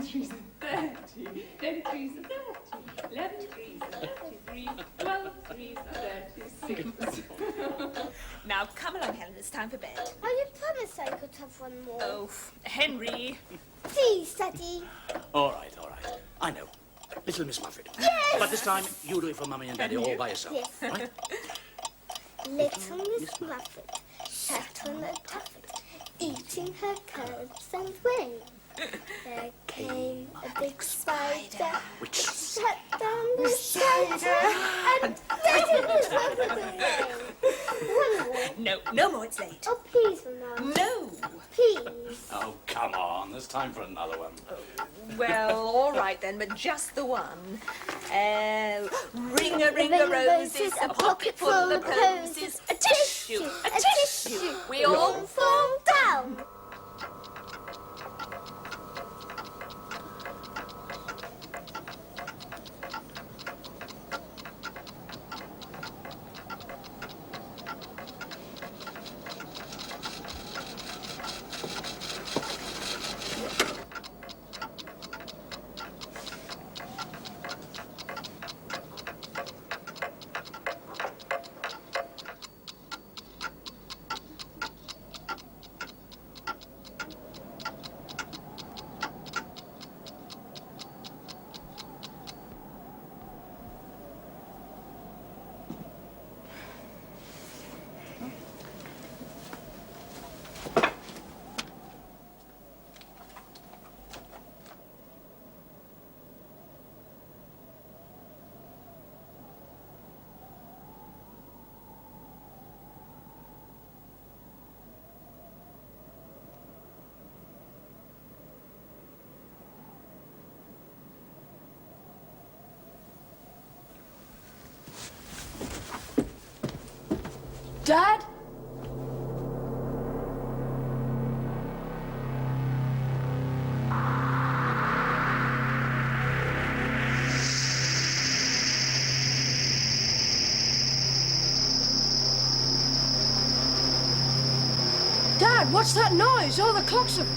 threes are 30, 10 threes are 30, 11 threes are 33, 12 threes are 36. Now, come along, Helen, it's time for bed. Oh, you promised I could have one more. Oh, Henry. Please, Daddy. All right. I know. Little Miss Muffet. Yes! But this time, you do it for Mummy and Daddy all by yourself. Yes. Right? Little Miss Muffet sat on a tuffet, eating her curds and whey. There came a big spider, Which sat down beside her, and Daddy was over the way. One more. No more, it's late. Oh, please, Mama. No. Please. Oh, come on. There's time for another one. Well, all right then, but just the one. Ring-a-ring-a-roses, a pocket full of posies, a tissue, a tissue. We all fall down. Dad? Dad, what's that noise? Oh, the clocks have...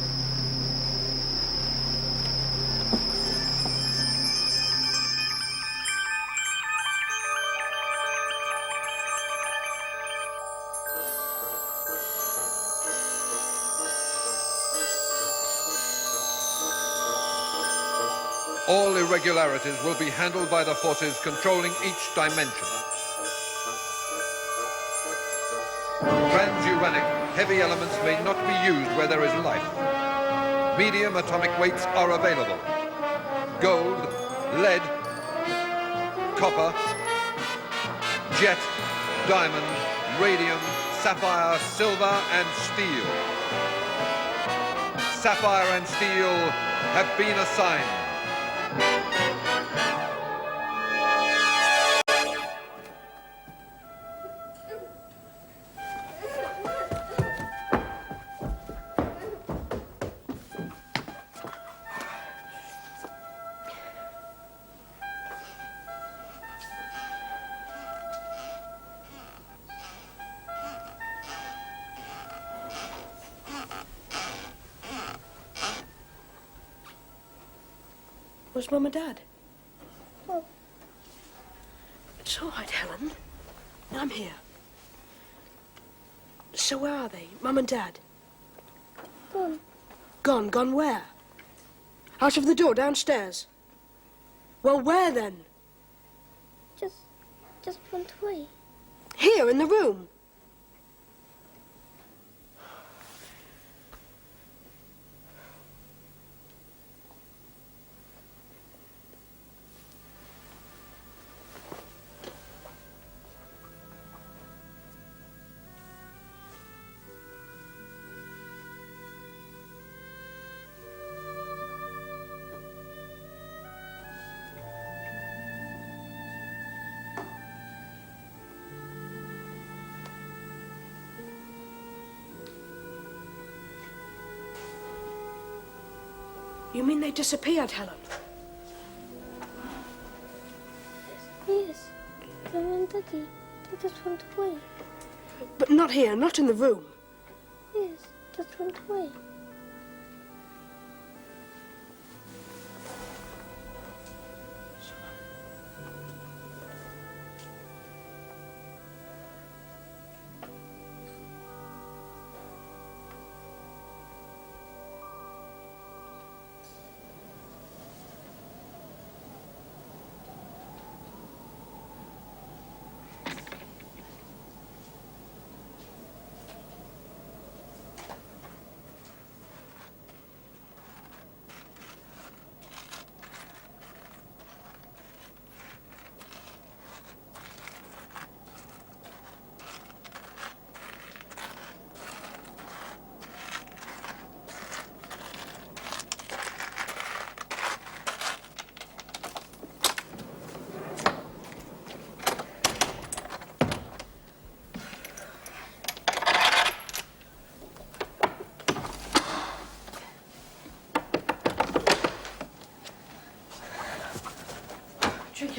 All irregularities will be handled by the forces controlling each dimension. Transuranic heavy elements may not be used where there is life. Medium atomic weights are available. Gold, lead, copper, jet, diamond, radium, sapphire, silver, and steel. Sapphire and steel have been assigned. Where's Mum and Dad? Oh. It's all right, Helen. I'm here. So where are they, Mum and Dad? Gone. Gone where? Out of the door, downstairs. Well, where then? Just went away. Here, in the room. You mean they disappeared, Helen? Yes. Mum and Daddy, they just went away. But not here, not in the room. Yes, just went away.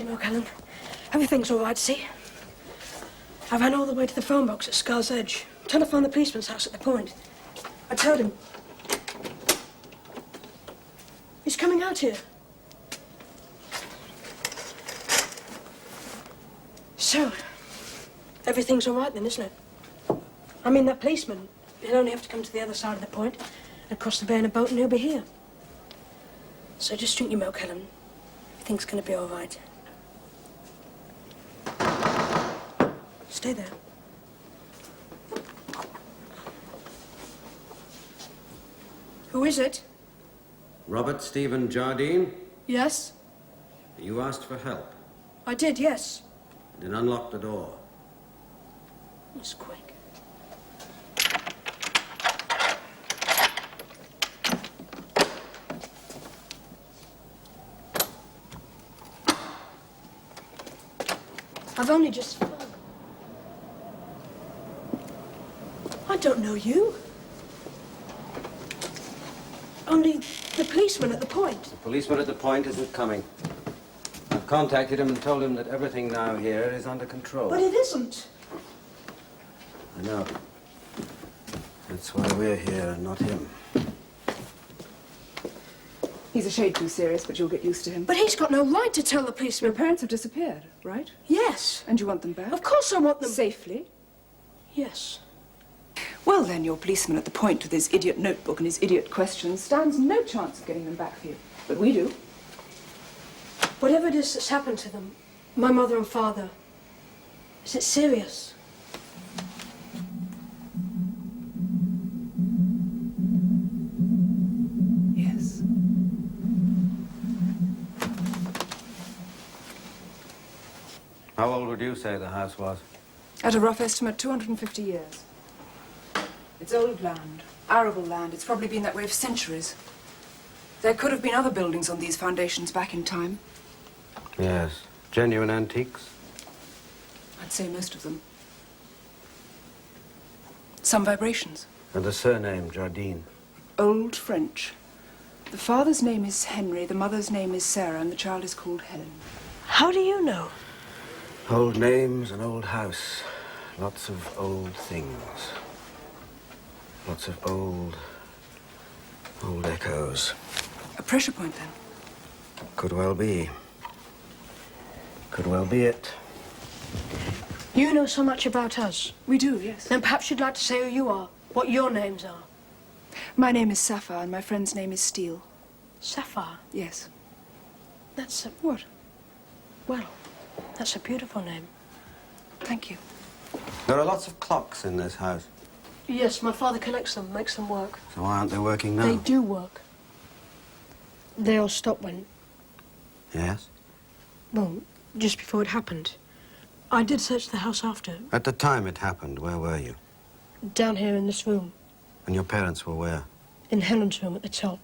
you, Milk Helen. Everything's all right, see? I ran all the way to the phone box at Scar's Edge. Telephoned the policeman's house at the point. I told him. He's coming out here. So, everything's all right then, isn't it? I mean, that policeman, he'll only have to come to the other side of the point and cross the bay in a boat and he'll be here. So just drink your milk, Helen. Everything's gonna be all right. Stay there. Who is it? Robert Stephen Jardine, Yes? you asked for help. I did, yes. Then unlock the door. It's quick. I've only just... I don't know you. Only the policeman at the point. The policeman at the point isn't coming. I've contacted him and told him that everything now here is under control. But it isn't. I know. That's why we're here and not him. He's a shade too serious, but you'll get used to him. But he's got no right to tell the Your policeman. parents have disappeared, right? Yes. And you want them back? Of course I want them. Safely? Yes. Well, then, your policeman at the point with his idiot notebook and his idiot questions stands no chance of getting them back for you. But we do. Whatever it is that's happened to them, my mother and father, is it serious? Yes. How old would you say the house was? At a rough estimate, 250 years. It's old land, arable land. It's probably been that way for centuries. There could have been other buildings on these foundations back in time. Yes. Genuine antiques? I'd say most of them. Some vibrations. And the surname, Jardine. Old French. The father's name is Henry, the mother's name is Sarah, and the child is called Helen. How do you know? Old names, an old house. Lots of old things. Lots of old echoes. A pressure point, then? Could well be. Could well be it. You know so much about us. We do, yes. Then perhaps you'd like to say who you are, what your names are. My name is Sapphire, and my friend's name is Steel. Sapphire. Yes. That's a... What? Well, that's a beautiful name. Thank you. There are lots of clocks in this house. Yes, my father collects them, makes them work. So why aren't they working now? They do work. They all stopped when... Yes? Well, just before it happened. I did search the house after. At the time it happened, where were you? Down here in this room. And your parents were where? In Helen's room at the top.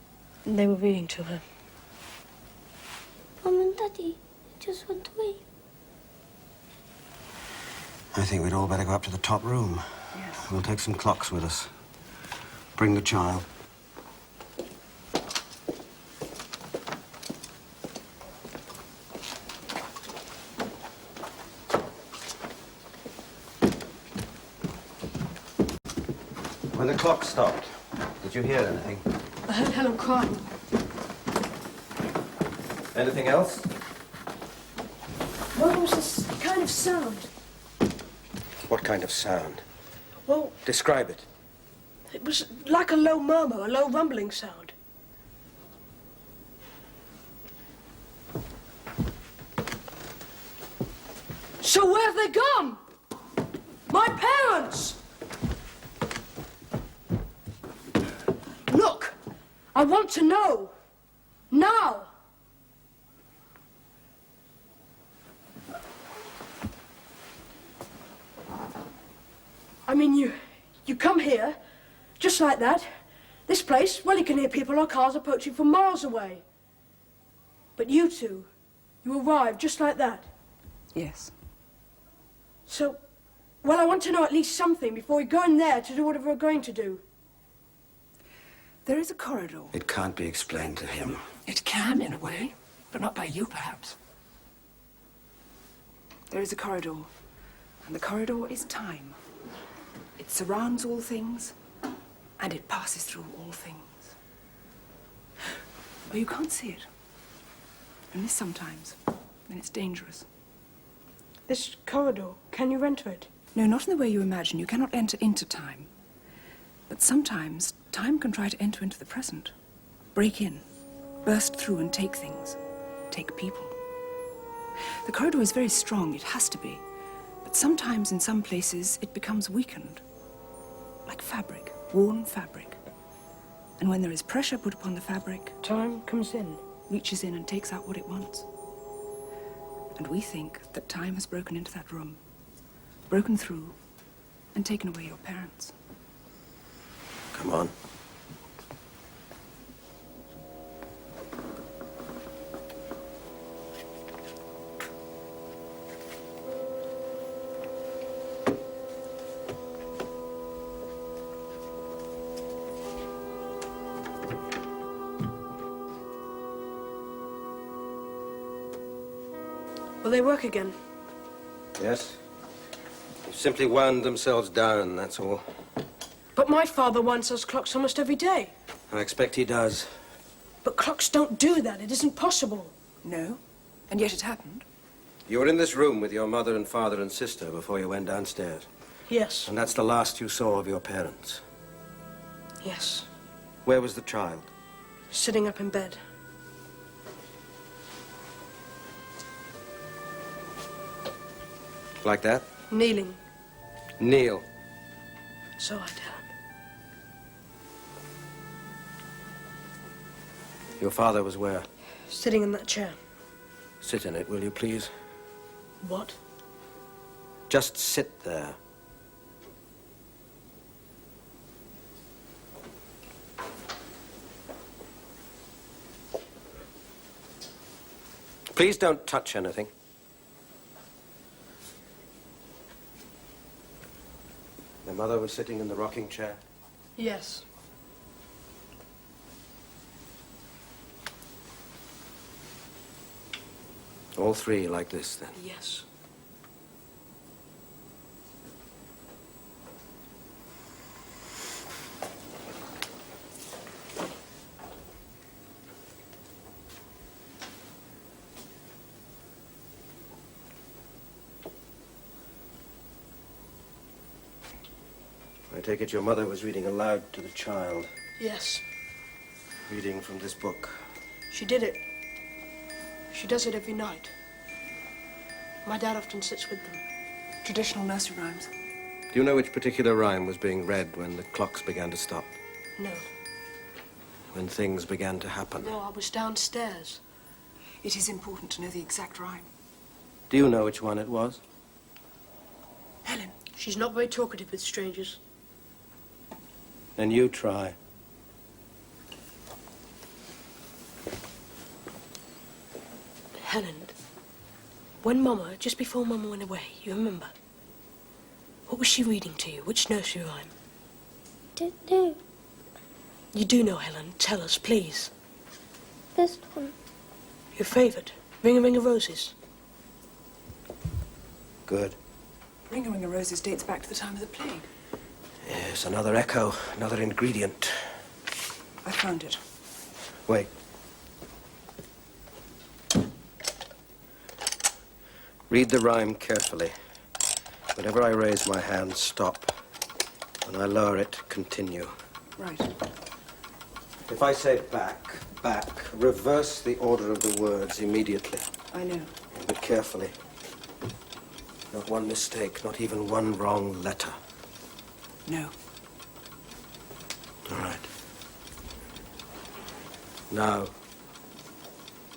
They were reading to her. Mum and Daddy just went away. I think we'd all better go up to the top room. Yes. We'll take some clocks with us. Bring the child. When the clock stopped, did you hear anything? I heard Helen crying. Anything else? Well, there was this kind of sound. What kind of sound? Well, Describe it. it was like a low murmur, a low rumbling sound. So where have they gone? My parents! Look, I want to know. Now. I mean, you come here, just like that. This place, well, you can hear people or cars approaching from miles away. But you two, you arrived just like that. Yes. So, well, I want to know at least something before we go in there to do whatever we're going to do. There is a corridor. It can't be explained to him. It can, in a way, but not by you, perhaps. There is a corridor, and the corridor is time. It surrounds all things, and it passes through all things. Oh, you can't see it. Only sometimes, when it's dangerous. This corridor, can you enter it? No, not in the way you imagine. You cannot enter into time. But sometimes, time can try to enter into the present. Break in, burst through and take things. Take people. The corridor is very strong, it has to be. But sometimes, in some places, it becomes weakened. Like fabric, worn fabric. And when there is pressure put upon the fabric, Time comes in. reaches in and takes out what it wants. And we think that time has broken into that room, broken through, and taken away your parents. Come on. Will they work again? Yes? They've simply wound themselves down, that's all. But my father winds those clocks almost every day. I expect he does. But clocks don't do that. It isn't possible. No, and yet it happened. You were in this room with your mother and father and sister before you went downstairs. Yes. And that's the last you saw of your parents. Yes. Where was the child? Sitting up in bed. Like that? Kneeling. Kneel. So I tell him. Your father was where? Sitting in that chair. Sit in it, will you, please? What? Just sit there. Please don't touch anything. Your mother was sitting in the rocking chair? Yes. All three like this, then? Yes. I take it your mother was reading aloud to the child. Yes. Reading from this book. She did it. She does it every night. My dad often sits with them. Traditional nursery rhymes. Do you know which particular rhyme was being read when the clocks began to stop? No. When things began to happen? No, I was downstairs. It is important to know the exact rhyme. Do you know which one it was? Helen. She's not very talkative with strangers. Then you try. Helen, when Mama, just before Mama went away, you remember? What was she reading to you? Which nursery rhyme? Don't know. You do know, Helen. Tell us, please. This one. Your favourite? Ring a Ring of Roses. Good. Ring a Ring of Roses dates back to the time of the plague. Yes, another echo, another ingredient. I found it. Wait. Read the rhyme carefully. Whenever I raise my hand, stop. When I lower it, continue. Right. If I say back, back, reverse the order of the words immediately. I know. But carefully. Not one mistake, not even one wrong letter. No. All right. Now,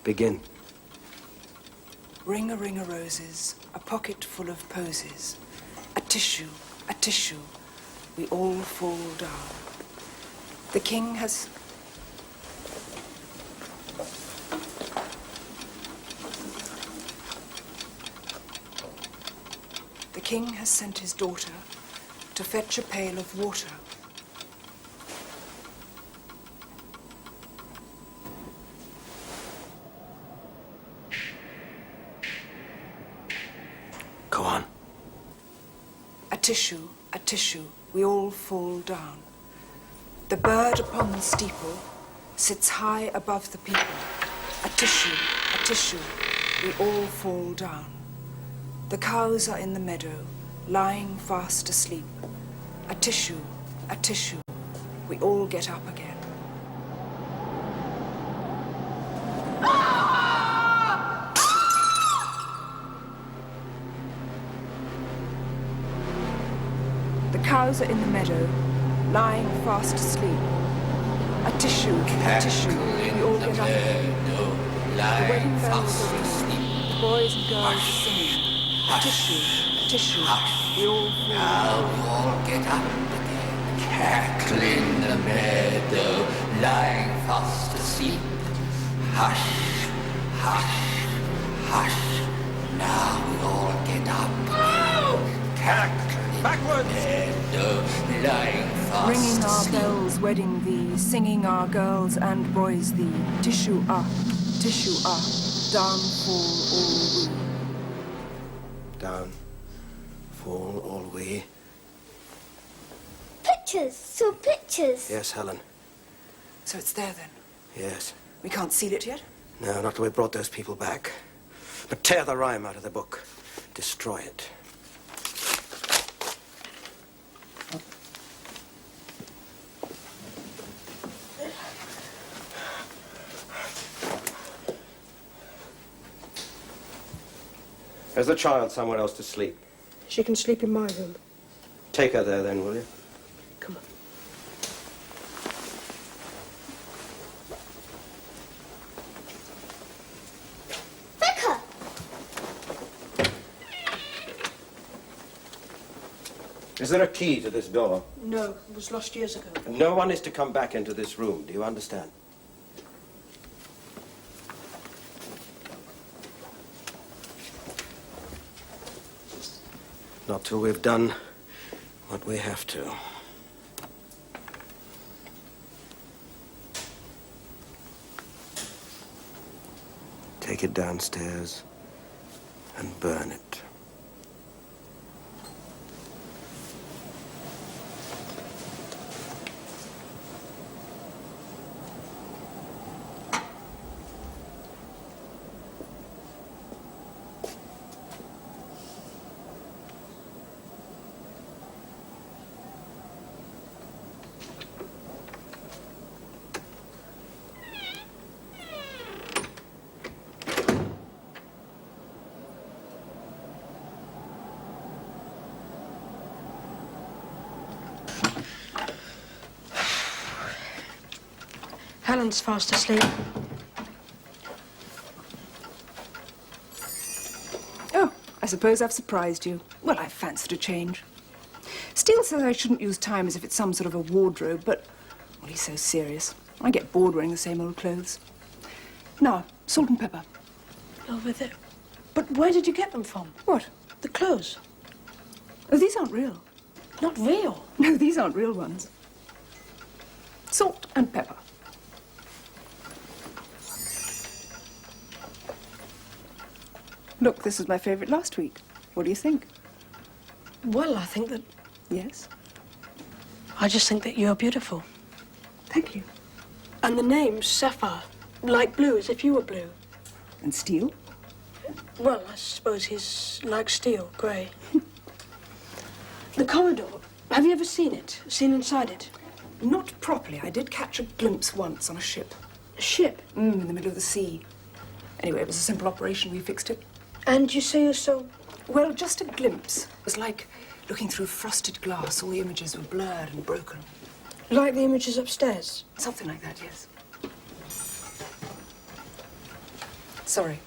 begin. Ring a roses, a pocket full of posies. A tissue, we all fall down. The king has... The king has sent his daughter to fetch a pail of water. tissue, we all fall down. The bird upon the steeple sits high above the people. A tissue, we all fall down. The cows are in the meadow, lying fast asleep. A tissue, we all get up again. The cows are in the meadow, lying fast asleep. A tissue, we all get up again. The wedding bells are ringing, the boys and girls are singing. A tissue, we all fall Now we all get up again, cackle in the meadow, lying fast asleep. Hush, hush, hush. Now we all get up, cackle in the meadow, lying fast Ringing our asleep. bells, wedding thee, singing our girls and boys thee. Tissue ah, down fall all we. Down, fall all we. Pictures, saw pictures. Yes, Helen. So it's there then? Yes. We can't seal it yet? No, not till we brought those people back. But tear the rhyme out of the book. Destroy it. There's the child somewhere else to sleep. She can sleep in my room. Take her there then, will you? Come on. Vicar! Is there a key to this door? No, it was lost years ago. No one is to come back into this room. Do you understand? Not till we've done what we have to. Take it downstairs and burn it. Helen's fast asleep. Oh, I suppose I've surprised you. Well, I fancied a change. Steele says I shouldn't use time as if it's some sort of a wardrobe, but, well, he's so serious. I get bored wearing the same old clothes. Now, salt and pepper. Over there. But where did you get them from? What? The clothes. Oh, these aren't real. Not real. No, these aren't real ones. Salt and pepper. Look, this was my favourite last week. What do you think? Well, I think that... Yes? I just think that you're beautiful. Thank you. And the name's Sapphire. Like blue, as if you were blue. And Steele? Well, I suppose he's like steel, grey. The corridor. Have you ever seen it? Seen inside it? Not properly. I did catch a glimpse once on a ship. A ship? In the middle of the sea. Anyway, it was a simple operation. We fixed it. And you say you're so... Well, just a glimpse. It was like looking through frosted glass. All the images were blurred and broken. Like the images upstairs? Something like that, yes. Sorry.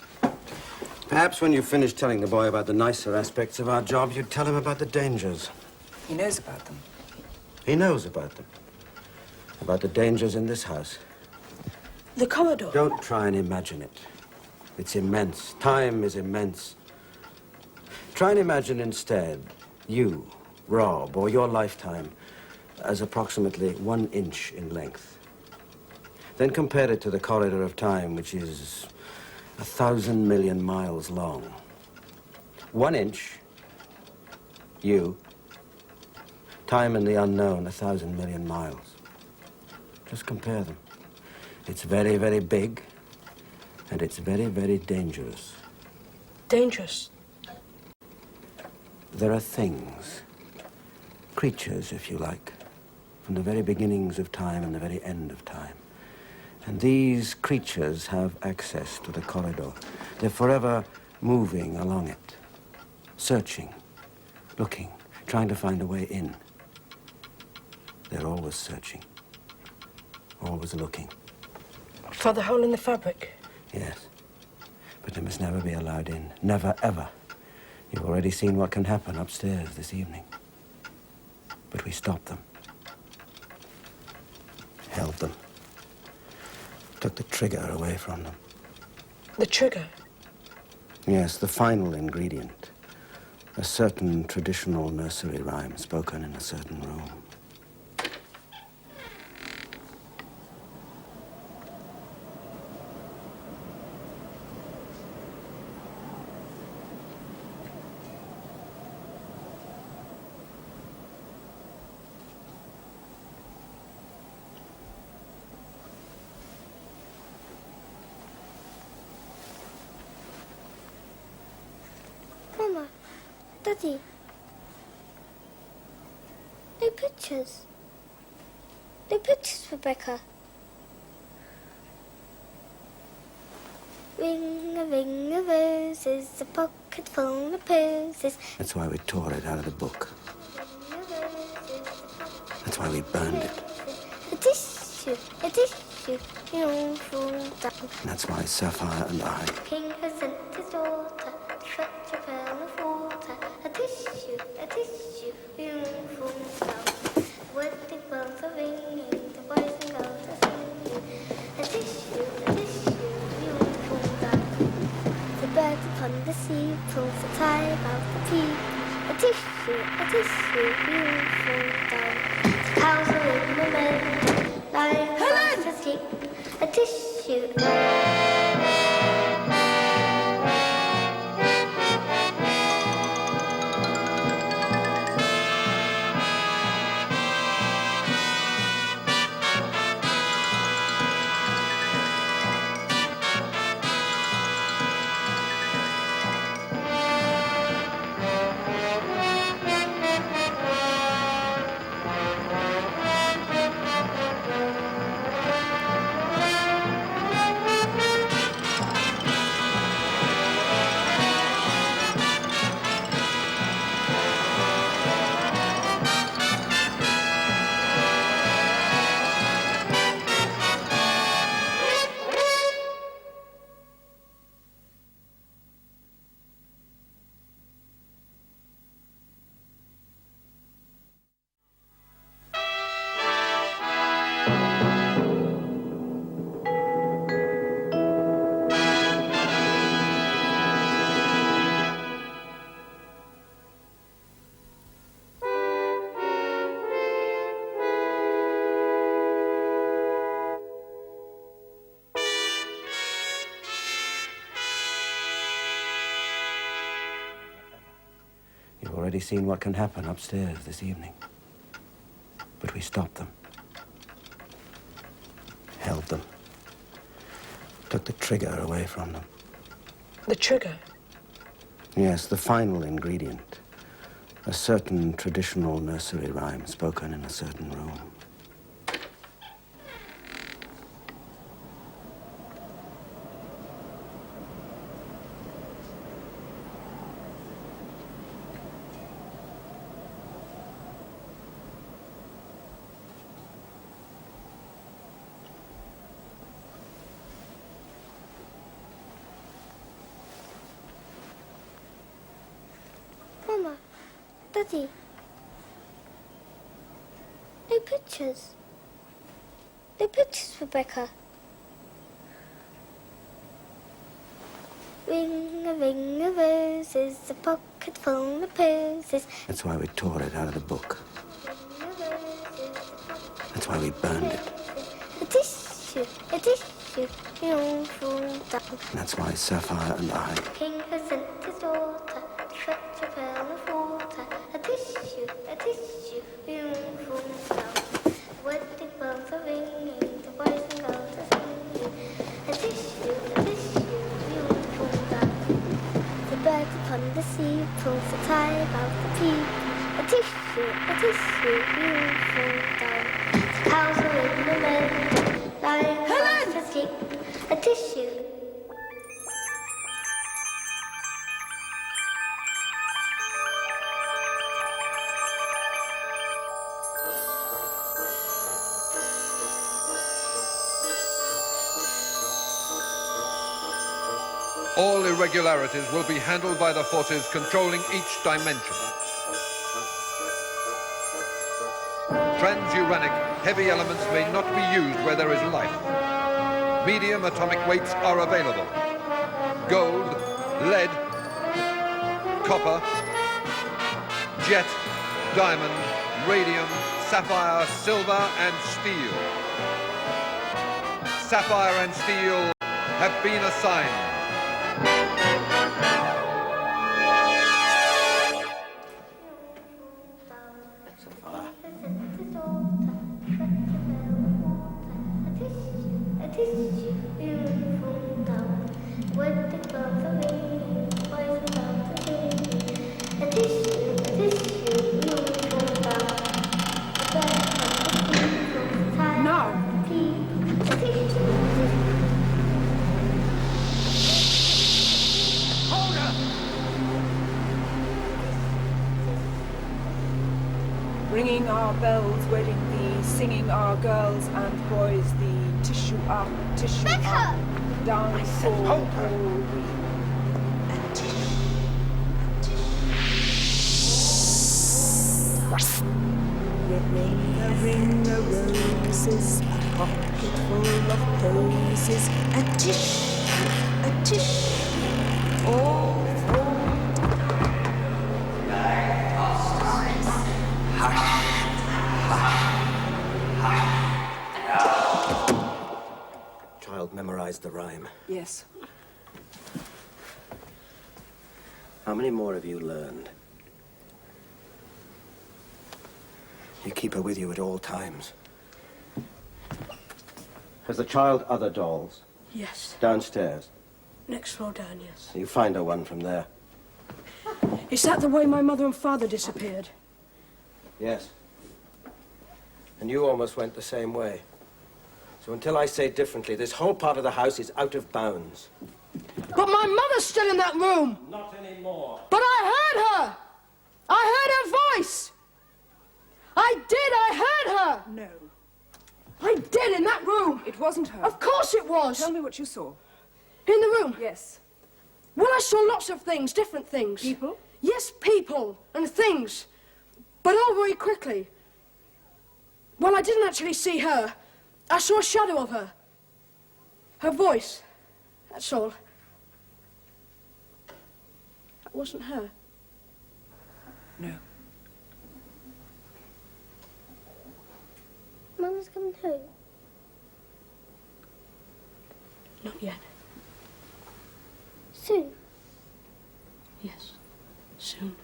Perhaps when you finish telling the boy about the nicer aspects of our job, you'd tell him about the dangers. He knows about them. He knows about them. About the dangers in this house. The corridor? Don't try and imagine it. It's immense. Time is immense. Try and imagine instead you, Rob, or your lifetime as approximately 1 inch in length. Then compare it to the corridor of time, which is 1,000 million miles long. 1 inch, you, Time and the unknown, 1,000 million miles. Just compare them. It's very, very big, and it's very, very dangerous. Dangerous? There are things, creatures, if you like, from the very beginnings of time and the very end of time. And these creatures have access to the corridor. They're forever moving along it, searching, looking, trying to find a way in. They're always searching, always looking. For the hole in the fabric? Yes, but they must never be allowed in. Never, ever. You've already seen what can happen upstairs this evening. But we stopped them. Held them. Took the trigger away from them. The trigger? Yes, the final ingredient. A certain traditional nursery rhyme spoken in a certain room. Mama, Daddy, no pictures. No pictures, Rebecca. Ring a roses, a pocket full of posies. That's why we tore it out of the book. That's why we burned it. A tissue, you don't fall down. And that's why Sapphire and I... King has sent his daughter to fetch a pail of water. A tissue, you don't fall down. The wedding bells are ringing, the boys and girls are singing. A tissue, you don't fall down. The bird upon the sea pulls the tie about the tea. A tissue, you don't fall down. The cows are in the meadow, lying fast asleep. A tissue. You've already seen what can happen upstairs this evening. But we stopped them. Held them. Took the trigger away from them. The trigger? Yes, the final ingredient. A certain traditional nursery rhyme spoken in a certain room. Mama, Daddy, no pictures. No pictures, Rebecca. Ring a roses, a pocket full of posies. That's why we tore it out of the book. That's why we burned it. A tissue, you don't fall down. And that's why Sapphire and I... King has sent his daughter to fetch a pail of water. A tissue, you the sea pulls the tide about the peak. A tissue, you fall down. Cows are in the meadow, lying fast asleep. A tissue. All irregularities will be handled by the forces controlling each dimension. Transuranic heavy elements may not be used where there is life. Medium atomic weights are available. Gold, lead, copper, jet, diamond, radium, sapphire, silver, and steel. Sapphire and steel have been assigned. Ringing our bells, wedding thee, singing our girls and boys thee, tissue up, down fall all we. And ring a roses, a pocket full of posies, a tissue, all. Child memorized the rhyme. Yes. How many more have you learned? You keep her with you at all times. Has the child other dolls? Yes. Downstairs? Next floor down, yes. You find her one from there? Is that the way my mother and father disappeared? Yes. And you almost went the same way. So until I say differently, this whole part of the house is out of bounds. But my mother's still in that room! Not anymore. But I heard her! I heard her voice! I heard her! No. I did, in that room! It wasn't her. Of course it was! Tell me what you saw. In the room? Yes. Well, I saw lots of things, different things. People? Yes, people and things. But all very quickly. Well, I didn't actually see her. I saw a shadow of her. Her voice. That's all. That wasn't her. No. Mama's coming home. Not yet. Soon. Yes. Soon.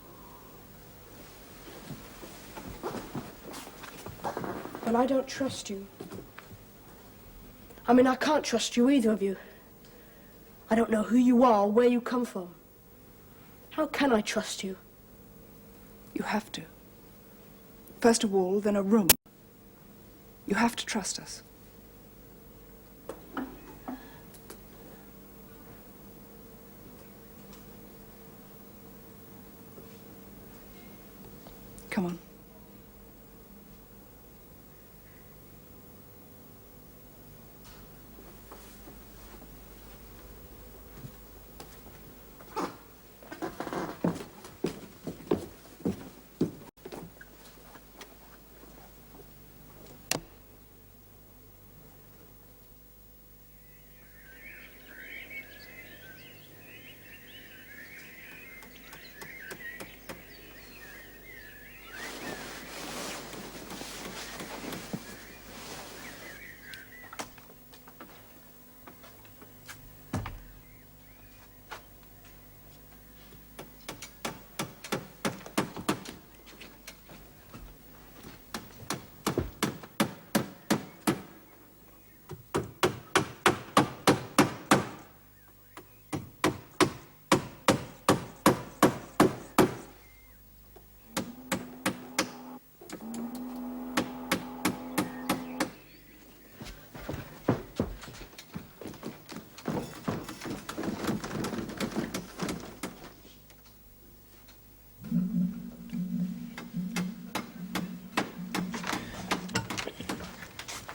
But I don't trust you. I mean, I can't trust you, either of you. I don't know who you are or where you come from. How can I trust you? You have to. First a wall, then a room. You have to trust us. Come on.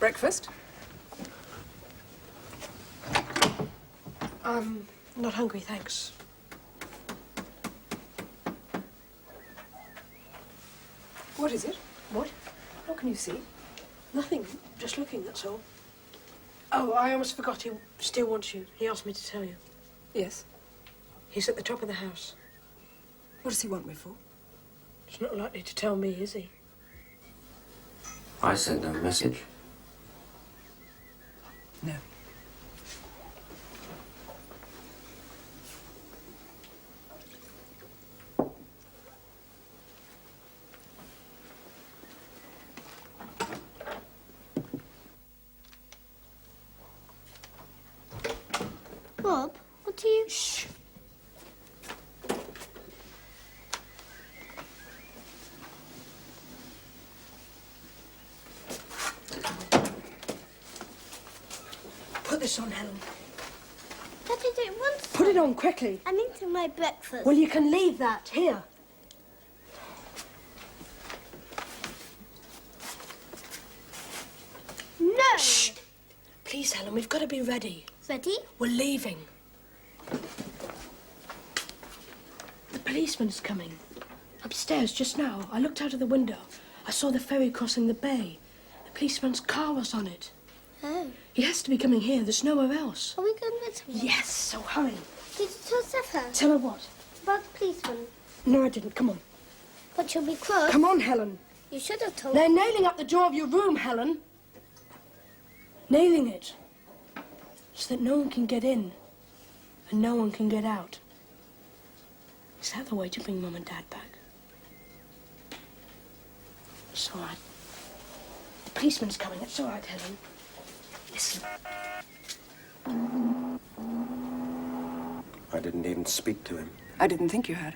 Breakfast? I'm not hungry, thanks. What is it? What? What can you see? Nothing. Just looking, that's all. Oh, I almost forgot. He still wants you. He asked me to tell you. Yes. He's at the top of the house. What does he want me for? He's not likely to tell me, is he? I sent no message. No. Bob, what are you... Shh. Put this on, Helen. Daddy don't want to. Put it on quickly. I'm eating my breakfast. Well, you can leave that. Here. No! Shh. Please, Helen, we've got to be ready. Ready? We're leaving. The policeman's coming. Upstairs just now. I looked out of the window. I saw the ferry crossing the bay. The policeman's car was on it. Oh. He has to be coming here. There's nowhere else. Are we going with him? Yes, so hurry. Did you tell Sapphire Tell her what? about the policeman? No, I didn't. Come on. But you'll be cross. Come on, Helen. You should have told They're nailing up the door of your room, Helen. Nailing it. So that no one can get in and no one can get out. Is that the way to bring Mum and Dad back? It's all right. The policeman's coming. It's all right, Helen. Listen. I didn't even speak to him. I didn't think you had.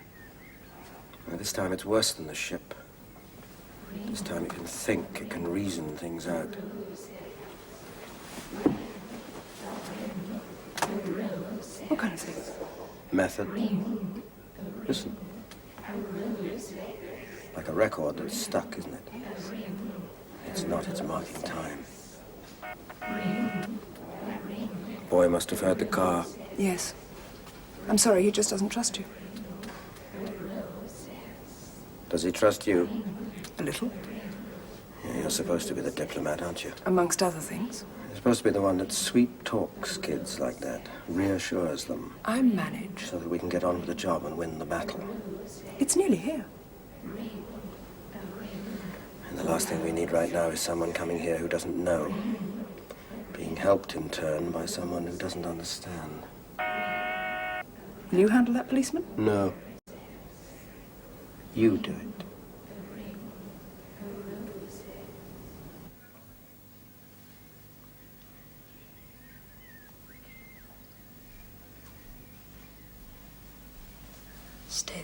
Well, this time it's worse than the ship. This time it can think, it can reason things out. What kind of things? Method. Listen. Like a record that's stuck, isn't it? It's not, it's marking time. Boy must have heard the car. Yes. I'm sorry, he just doesn't trust you. Does he trust you? A little. Yeah, you're supposed to be the diplomat, aren't you? Amongst other things. You're supposed to be the one that sweet talks kids like that, reassures them, I manage. so that we can get on with the job and win the battle. It's nearly here. And the last thing we need right now is someone coming here who doesn't know, being helped in turn by someone who doesn't understand. Will you handle that policeman? No. You do it. Stay there.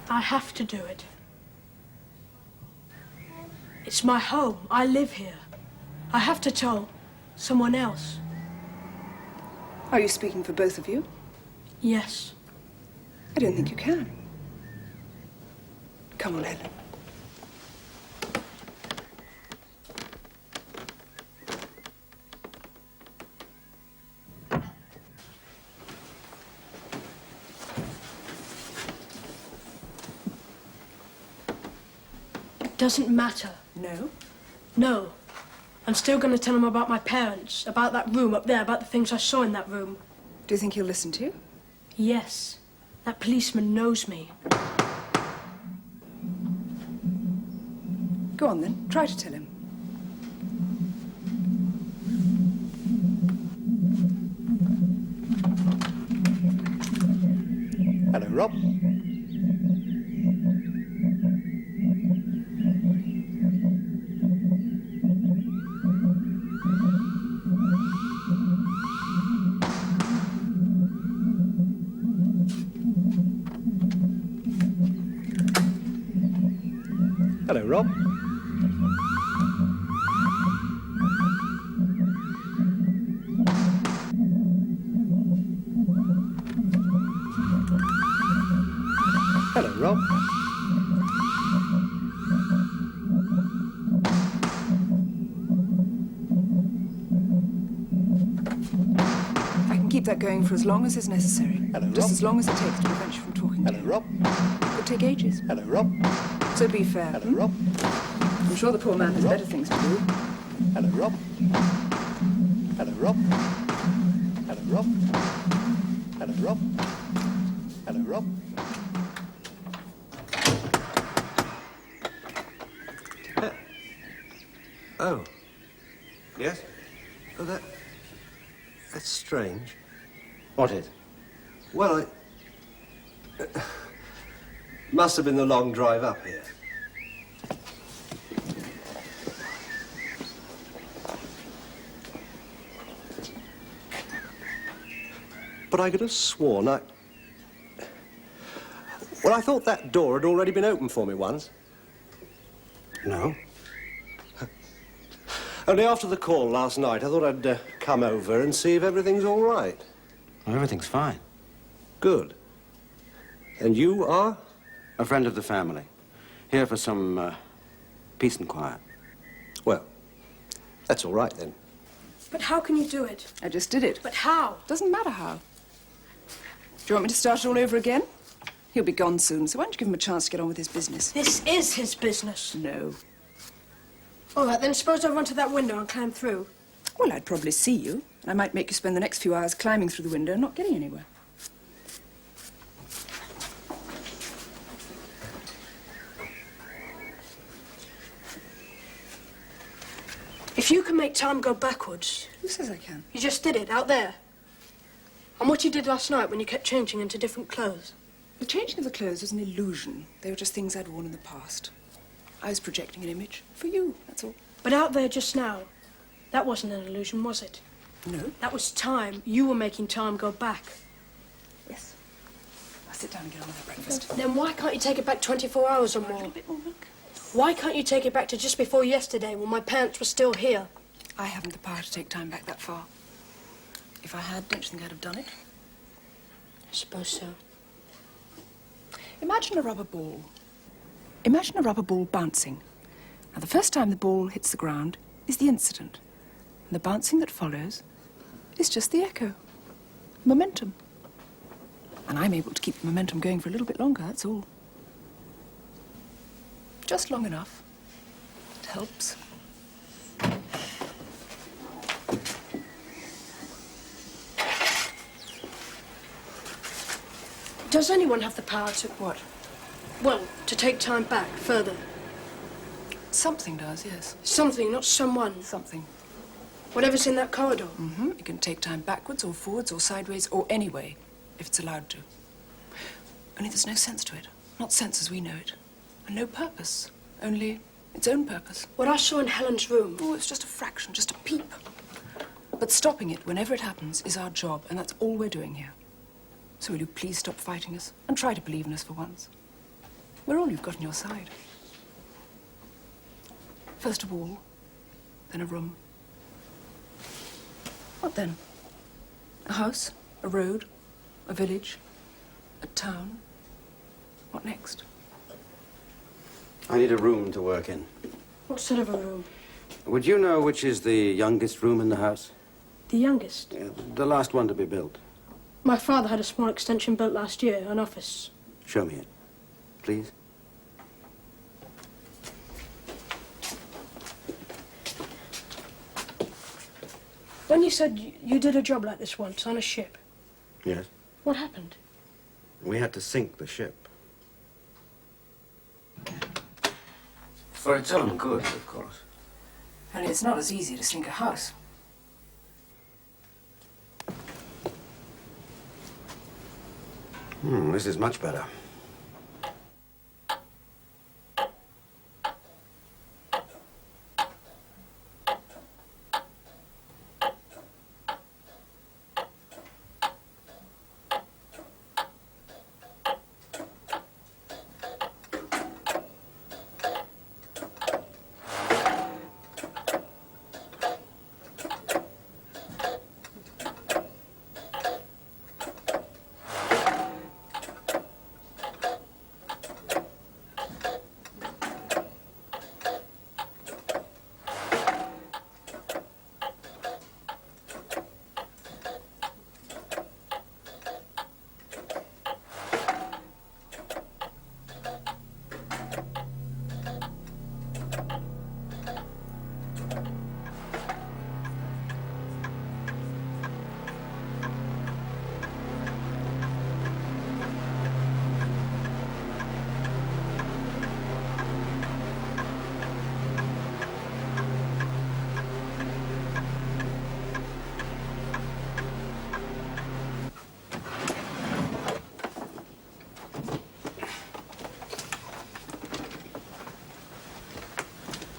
I have to do it. It's my home. I live here. I have to tell someone else. Are you speaking for both of you? Yes. I don't think you can. Come on, Helen. Doesn't matter. No? No. I'm still going to tell him about my parents, about that room up there, about the things I saw in that room. Do you think he'll listen to you? Yes. That policeman knows me. Go on then. Try to tell him. Rob. Hello, Rob. Hello, Rob. I can keep that going for as long as is necessary. Hello, Just Rob. as long as it takes to prevent you from talking Hello, again. Rob. It could take ages. Hello, Rob. So be fair. Hello, Rob. I'm sure the poor man has better things to do. Hello, Rob. Hello, Rob. Hello, Rob. Hello, Rob. Hello, Rob. Oh. Yes? Oh, that's strange. What is? Well, must have been the long drive up here. But I could have sworn Well, I thought that door had already been opened for me once. No. Only after the call last night, I thought I'd come over and see if everything's all right. Well, everything's fine. Good. And you are? A friend of the family. Here for some peace and quiet. Well, that's all right then. But how can you do it? I just did it. But how? Doesn't matter how. Do you want me to start it all over again? He'll be gone soon, so why don't you give him a chance to get on with his business? This is his business. No. All right, then suppose I run to that window and climb through. Well, I'd probably see you. And I might make you spend the next few hours climbing through the window and not getting anywhere. If you can make time go backwards, Who says I can? you just did it out there. And what you did last night when you kept changing into different clothes. The changing of the clothes was an illusion. They were just things I'd worn in the past. I was projecting an image for you, that's all. But out there just now, that wasn't an illusion, was it? No. That was time. You were making time go back. Yes. Now sit down and get on with that breakfast. Then why can't you take it back 24 hours or A more? little bit more milk. Why can't you take it back to just before yesterday when my parents were still here? I haven't the power to take time back that far. If I had, don't you think I'd have done it? I suppose so. Imagine a rubber ball. Imagine a rubber ball bouncing. Now, the first time the ball hits the ground is the incident. And the bouncing that follows is just the echo. Momentum. And I'm able to keep the momentum going for a little bit longer, that's all. Just long enough. It helps. Does anyone have the power to what? Well, to take time back further. Something does, yes. Something, not someone. Something. Whatever's in that corridor. Mm-hmm. It can take time backwards or forwards or sideways or any way, if it's allowed to. Only there's no sense to it. Not sense as we know it. And no purpose. Only its own purpose. What I saw in Helen's room. Oh, it's just a fraction, just a peep. But stopping it whenever it happens is our job, and that's all we're doing here. So will you please stop fighting us and try to believe in us for once? We're all you've got on your side. First a wall, then a room. What then? A house, a road, a village, a town. What next? I need a room to work in. What sort of a room? Would you know which is the youngest room in the house? The youngest. Yeah, the last one to be built. My father had a small extension built last year, an office. Show me it, please. When you said you did a job like this once on a ship, Yes. what happened? We had to sink the ship. For its own good, of course. Only it's not as easy to sink a house. This is much better.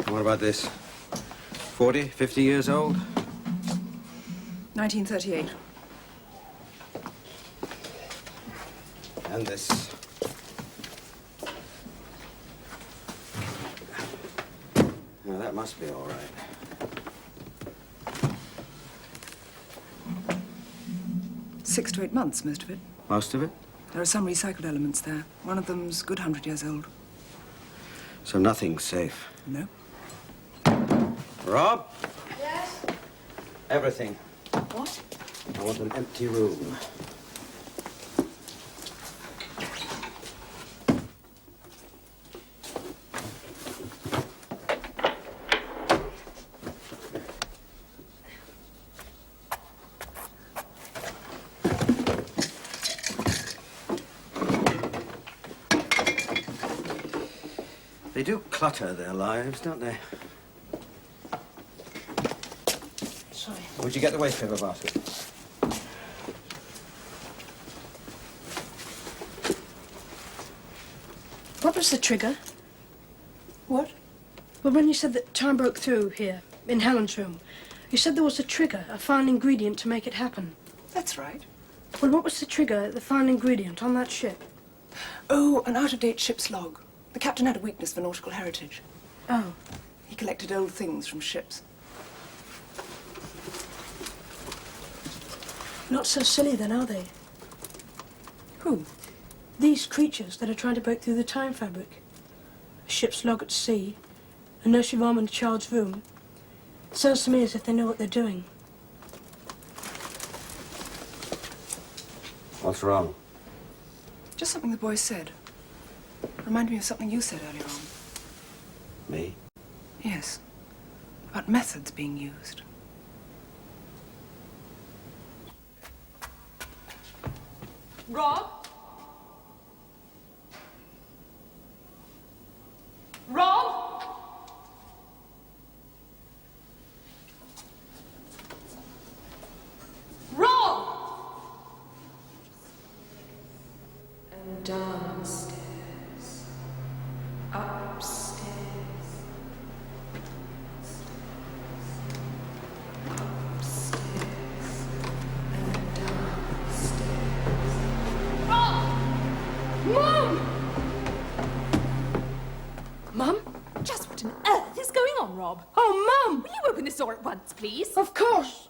What about this? 40, 50 years old? 1938. And this. Now, that must be all right. Six to 8 months, most of it. Most of it? There are some recycled elements there. One of them's a good 100 years old. So nothing's safe. No. Rob? Yes? Everything. What? I want an empty room. They do clutter their lives, don't they? Sorry. Would you get the waste paper basket? What was the trigger? What? Well, when you said that time broke through here, in Helen's room, you said there was a trigger, a final ingredient to make it happen. That's right. Well, what was the trigger, the final ingredient on that ship? Oh, an out-of-date ship's log. The captain had a weakness for nautical heritage. Oh. He collected old things from ships. Not so silly then, are they? Who? These creatures that are trying to break through the time fabric. A ship's log at sea, a nursery rhyme in a child's room. It sounds to me as if they know what they're doing. What's wrong? Just something the boy said. Reminded me of something you said earlier on. Me? Yes. About methods being used. Rob? Rob? Rob? And downstairs, upstairs, upstairs, and downstairs. Rob! Mum! Mum? Just what on earth is going on, Rob? Oh, Mum! Will you open this door at once, please? Of course!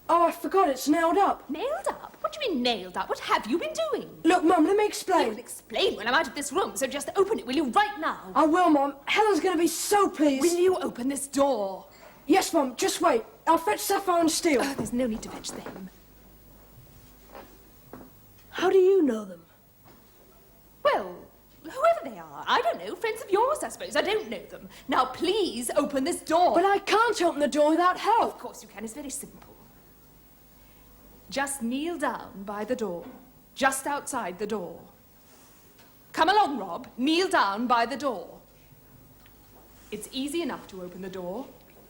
Oh, I forgot, it's nailed up. Nailed up? What do you mean nailed up? What have you been doing? Look, Mum, let me You explain. can explain when I'm out of this room, so just open it, will you, right now? I will, Mum. Helen's going to be so pleased. Will you open this door? Yes, Mum, just wait. I'll fetch Sapphire Steel. There's no need to fetch them. How do you know them? Well, whoever they are, I don't know. Friends of yours, I suppose. I don't know them. Now, please open this door. But I can't open the door without Of help. course you can. It's very simple. Just kneel down by the door, just outside the door. Come along, Rob. Kneel down by the door. It's easy enough to open the door.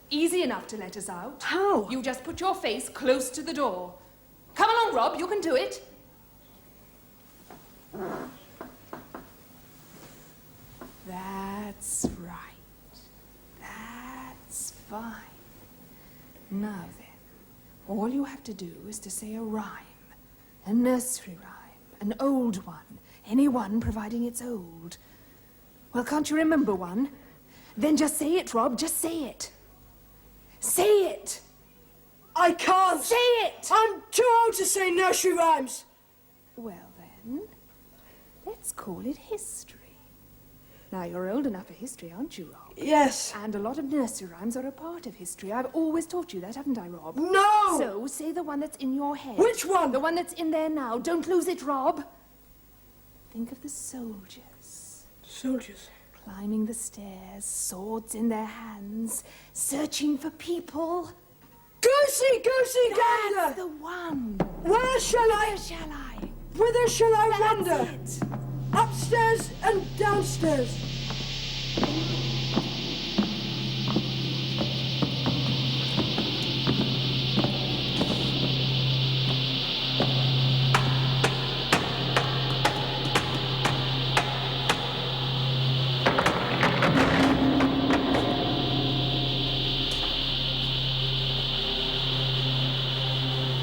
Easy enough to let us out. How? You just put your face close to the door. Come along, Rob. You can do it. That's right. That's fine. Now then, all you have to do is to say a rhyme. A nursery rhyme. An old one. Any one, providing it's old. Well, can't you remember one? Then just say it, Rob. Just say it. Say it! I can't! Say it! I'm too old to say nursery rhymes! Well then, let's call it history. Now, you're old enough for history, aren't you, Rob? Yes. And a lot of nursery rhymes are a part of history. I've always taught you that, haven't I, Rob? No! So, say the one that's in your head. Which one? The one that's in there now. Don't lose it, Rob. Think of the soldiers. Soldiers? Climbing the stairs, swords in their hands, searching for people. Goosey, goosey, gander! That's the one. Where shall I... Where shall I? Whither shall I That's wander? it. Upstairs and downstairs.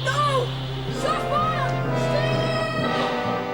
No! Sapphire Steel!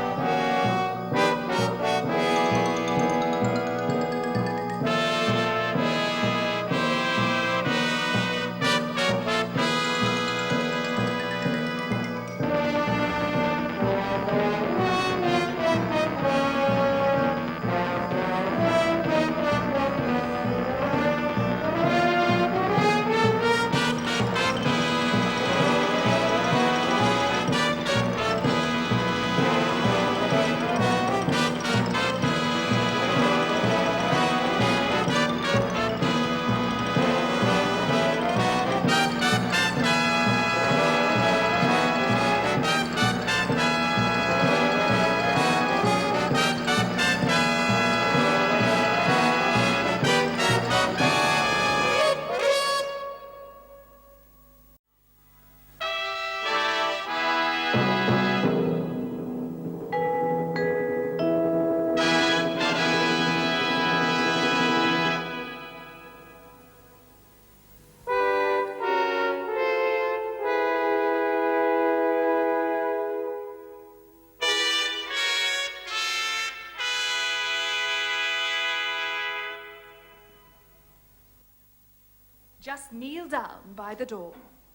Just kneel down by the door,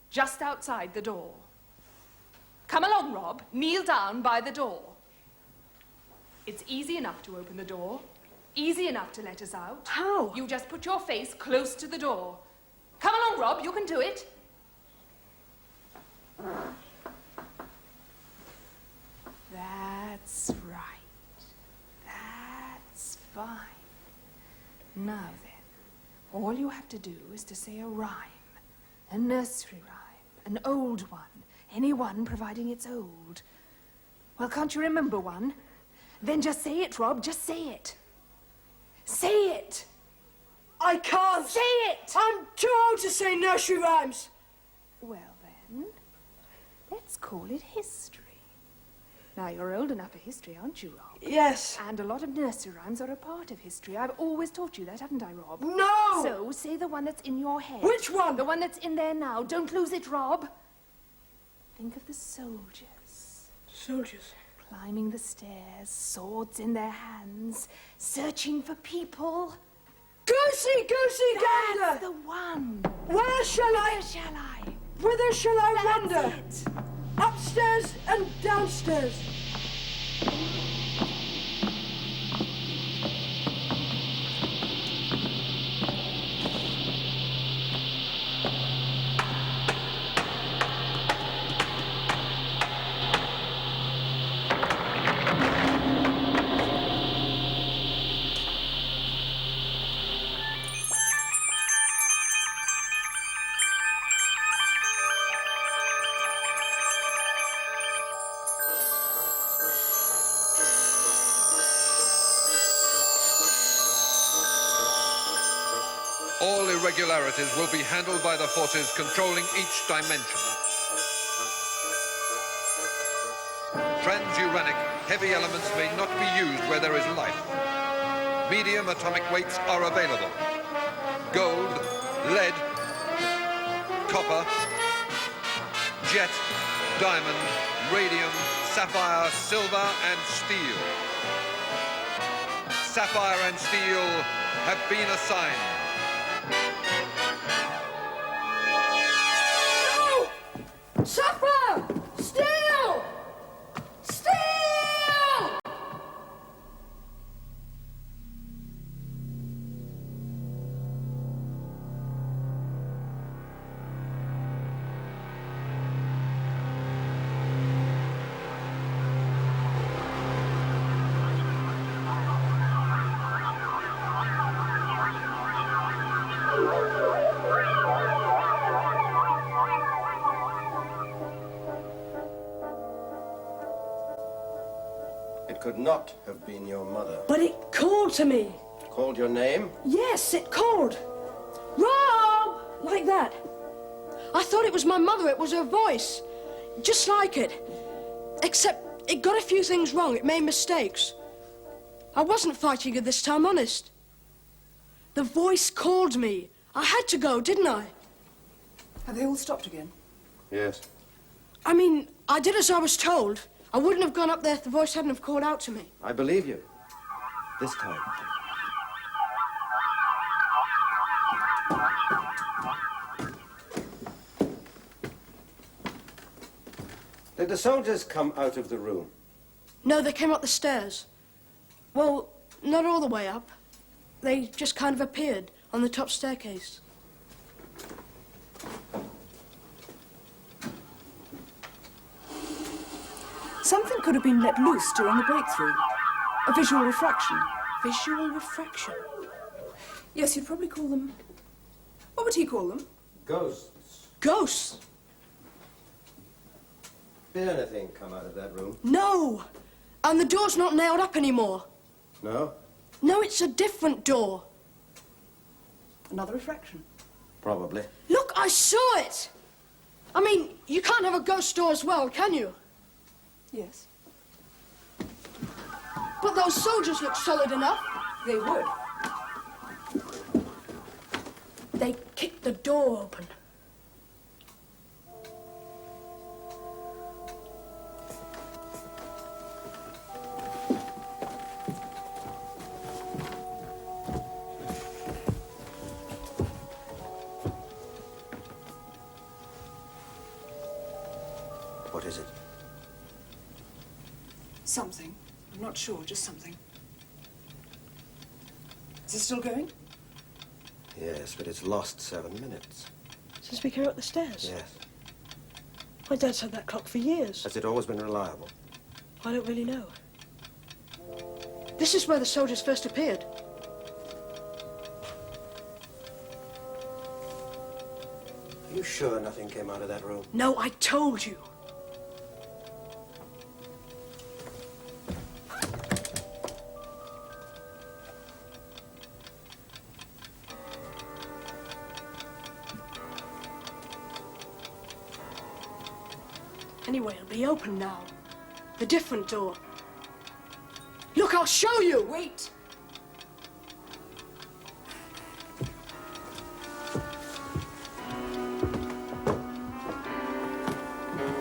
just outside the door. Come along, Rob. Kneel down by the door. It's easy enough to open the door. Easy enough to let us out. How? You just put your face close to the door. Come along, Rob. You can do it. That's right. That's fine. Now then, all you have to do is to say a rhyme. A nursery rhyme. An old one. Any one, providing it's old. Well, can't you remember one? Then just say it, Rob. Just say it. Say it! I can't! Say it! I'm too old to say nursery rhymes! Well then, let's call it history. Now, you're old enough for history, aren't you, Rob? Yes. And a lot of nursery rhymes are a part of history. I've always taught you that, haven't I, Rob? No! So, say the one that's in your head. Which one? The one that's in there now. Don't lose it, Rob. Think of the soldiers. Soldiers? Climbing the stairs, swords in their hands, searching for people. Goosey, goosey, gander! That's the one. Where shall I... Where shall I? Whither shall I That's wander? it. Upstairs and downstairs. All irregularities will be handled by the forces controlling each dimension. Transuranic heavy elements may not be used where there is life. Medium atomic weights are available. Gold, lead, copper, jet, diamond, radium, sapphire, silver, and steel. Sapphire and steel have been assigned. Sapphire! Steel! Steel! It could not have been your mother. But it called to me. Called your name? Yes, it called. Rob! Like that. I thought it was my mother. It was her voice. Just like it. Except it got a few things wrong. It made mistakes. I wasn't fighting her this time, honest. The voice called me. I had to go, didn't I? Have they all stopped again? Yes. I mean, I did as I was told. I wouldn't have gone up there if the voice hadn't have called out to me. I believe you. This time. Did the soldiers come out of the room? No, they came up the stairs. Well, not all the way up. They just kind of appeared on the top staircase. Something could have been let loose during the breakthrough. A visual refraction. Visual refraction? Yes, you'd probably call them... What would he call them? Ghosts. Ghosts? Did anything come out of that room? No! And the door's not nailed up anymore. No? No, it's a different door. Another refraction. Probably. Look, I saw it! I mean, you can't have a ghost door as well, can you? Yes. But those soldiers look solid enough. They would. They kicked the door open. What is it? Something. I'm not sure, just something. Is it still going? Yes, but it's lost 7 minutes. Since we came up the stairs? Yes. My dad's had that clock for years. Has it always been reliable? I don't really know. This is where the soldiers first appeared. Are you sure nothing came out of that room? No, I told you. Anyway, it'll be open now. The different door. Look, I'll show you! Wait!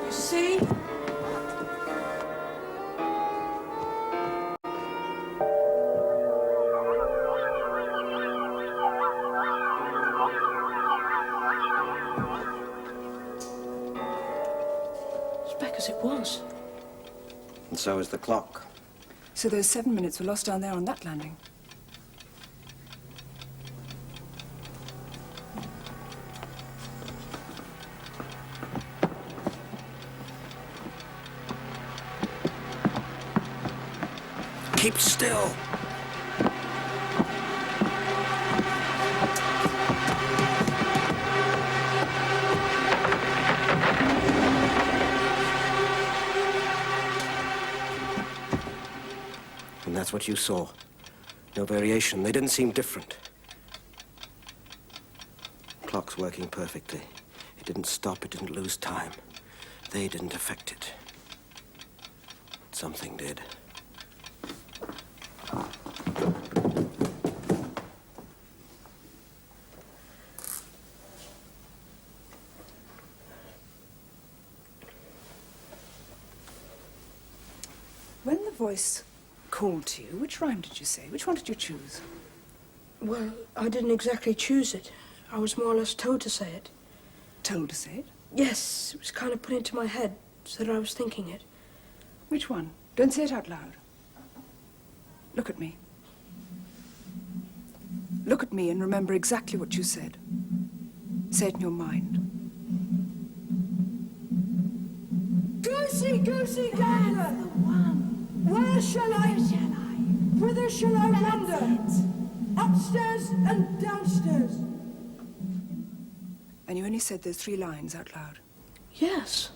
You see? It's back as it was. And so is the clock. So those 7 minutes were lost down there on that landing. Keep still. And that's what you saw. No variation. They didn't seem different. Clock's working perfectly. It didn't stop. It didn't lose time. They didn't affect it. Something did. voice called to you, which rhyme did you say? Which one did you choose? Well, I didn't exactly choose it. I was more or less told to say it. Told to say it? Yes, it was kind of put into my head so that I was thinking it. Which one? Don't say it out loud. Look at me. Look at me and remember exactly what you said. Say it in your mind. Goosey, goosey, gander! Where shall I? Whither shall I wander? Upstairs and downstairs. And you only said those 3 lines out loud. Yes.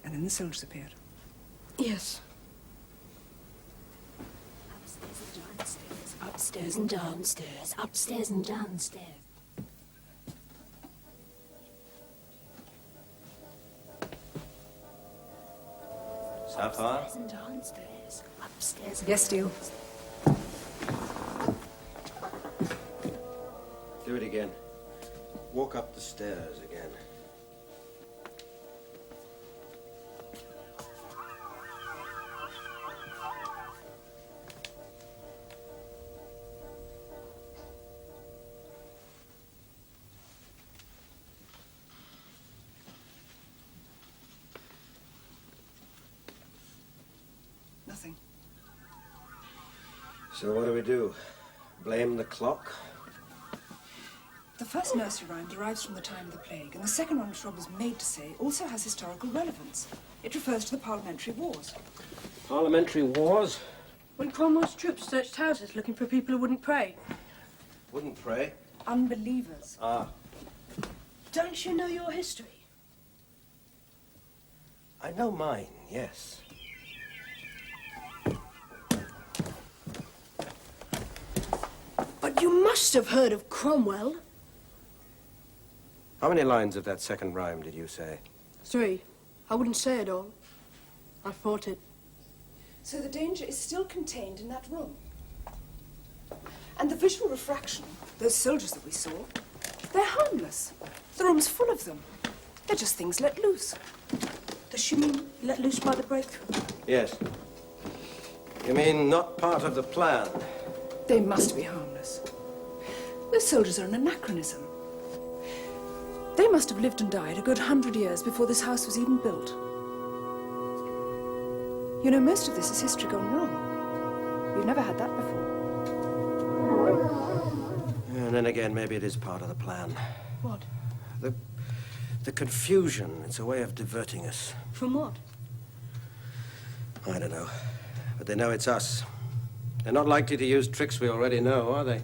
And then the soldiers appeared. Yes. Upstairs and downstairs, upstairs and downstairs. Sapphire? Upstairs and downstairs, upstairs and Yes, Steele. Do it again. Walk up the stairs again. Nothing. So what do we do? Blame the clock? The first nursery rhyme derives from the time of the plague, and the second one, which Rob was made to say, also has historical relevance. It refers to the Parliamentary Wars. Parliamentary wars? When Cromwell's troops searched houses looking for people who wouldn't pray. Wouldn't pray. Unbelievers. Ah, Don't you know your history? I know mine, yes. But you must have heard of Cromwell. How many lines of that second rhyme did you say? 3. I wouldn't say it all. I fought it. So the danger is still contained in that room. And the visual refraction, those soldiers that we saw, they're harmless. The room's full of them. They're just things let loose. Does she mean let loose by the breakthrough? Yes. You mean not part of the plan? They must be harmless. Those soldiers are an anachronism. They must have lived and died a good 100 years before this house was even built. You know, most of this is history gone wrong. We've never had that before. And then again, maybe it is part of the plan. What? The confusion, it's a way of diverting us. From what? I don't know. But they know it's us. They're not likely to use tricks we already know, are they?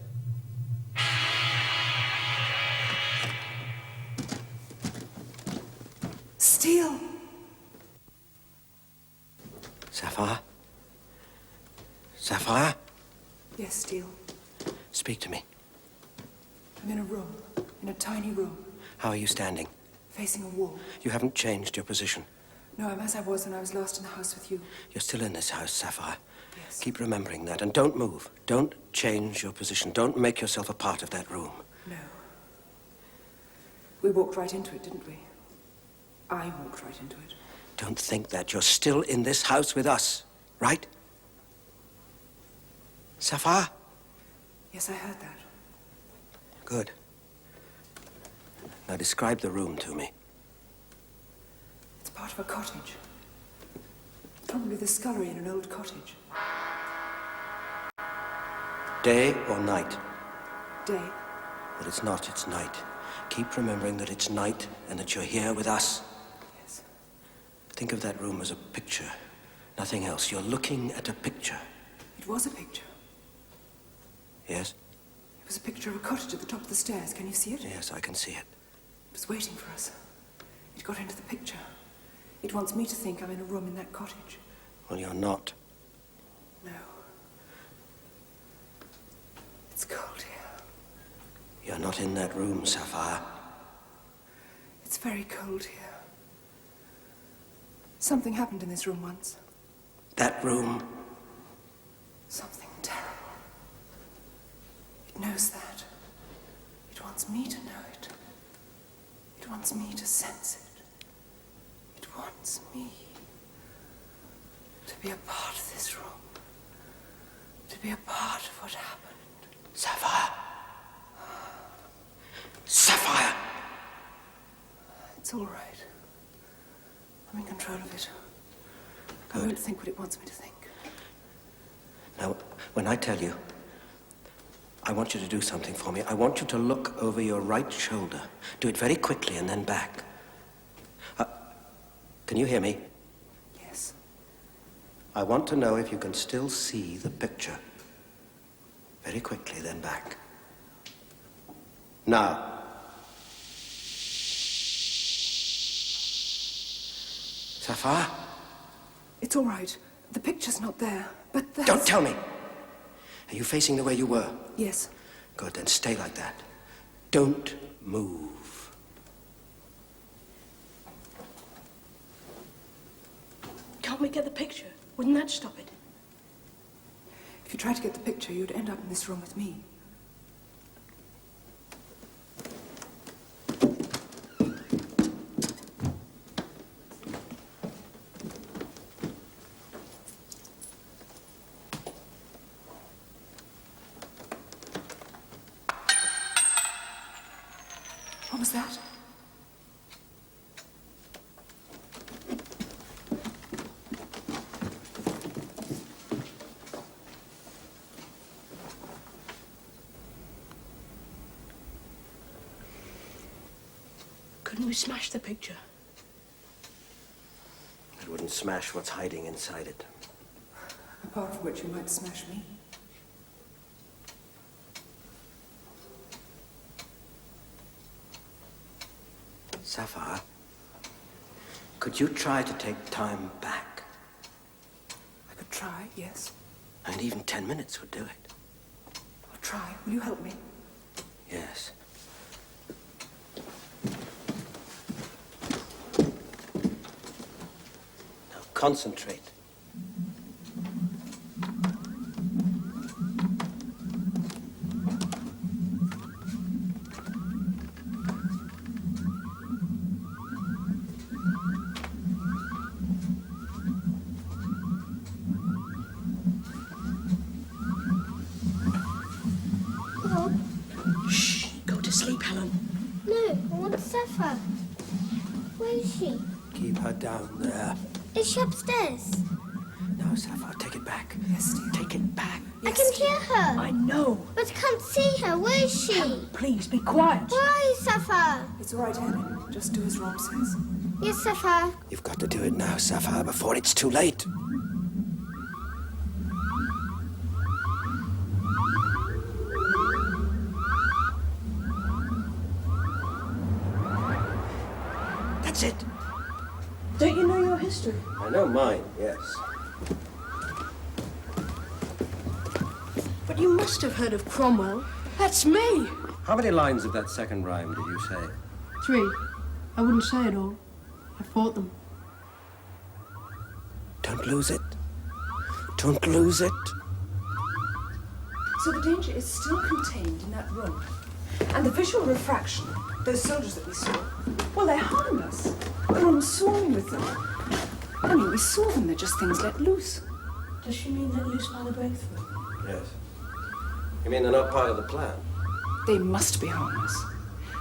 Steele! Sapphire? Sapphire? Yes, Steele. Speak to me. I'm in a room, in a tiny room, How are you standing? facing a wall. You haven't changed your position. No, I'm as I was when I was last in the house with you. You're still in this house, Sapphire. Yes. Keep remembering that, and don't move. Don't change your position. Don't make yourself a part of that room. No. We walked right into it, didn't we? I walked right into it. Don't think that. You're still in this house with us, right? Sapphire? Yes, I heard that. Good. Now describe the room to me. It's part of a cottage. Probably the scullery in an old cottage. Day or night? Day. But it's not, it's night. Keep remembering that it's night and that you're here with us. Yes. Think of that room as a picture. Nothing else. You're looking at a picture. It was a picture. Yes? It was a picture of a cottage at the top of the stairs. Can you see it? Yes, I can see it. It was waiting for us. It got into the picture. It wants me to think I'm in a room in that cottage. Well, you're not. No. It's cold here. You're not in that room, Sapphire. It's very cold here. Something happened in this room once. That room. Something terrible. It knows that. It wants me to know it. It wants me to sense it. It wants me to be a part of this room. To be a part of what happened. Sapphire. Sapphire! It's all right. I'm in control of it. I won't think what it wants me to think. Now, when I tell you, I want you to do something for me. I want you to look over your right shoulder. Do it very quickly and then back. Can you hear me? Yes. I want to know if you can still see the picture. Very quickly, then back. Now. Sapphire? It's all right. The picture's not there, but that's... Don't tell me! Are you facing the way you were? Yes. Good, then stay like that. Don't move. Can't we get the picture? Wouldn't that stop it? If you tried to get the picture, you'd end up in this room with me. What was that? Couldn't we smash the picture? It wouldn't smash what's hiding inside it. Apart from which you might smash me. Sapphire, could you try to take time back? I could try, yes. And even 10 minutes would do it. I'll try. Will you help me? Yes. Now concentrate. Shh! Go to sleep, Helen. No, I want Sapphire. Where is she? Keep her down there. Is she upstairs? No, Sapphire, take it back. Yes, dear. Take it back. I can hear her. I know. But I can't see her. Where is she? Please, be quiet. Where are you, Sapphire? It's all right, Helen. Just do as Rob says. Yes, Sapphire. You've got to do it now, Sapphire, before it's too late. That's it. Don't you know your history? I know mine, yes. But you must have heard of Cromwell. That's me. How many lines of that second rhyme did you say? 3. I wouldn't say it all. I fought them. Don't lose it. Don't lose it. So the danger is still contained in that room. And the visual refraction, those soldiers that we saw, well, they're harmless. We're on swarming with them. I mean, we saw them, they're just things let loose. Does she mean let loose by the breakthrough? Yes. You mean they're not part of the plan? They must be harmless.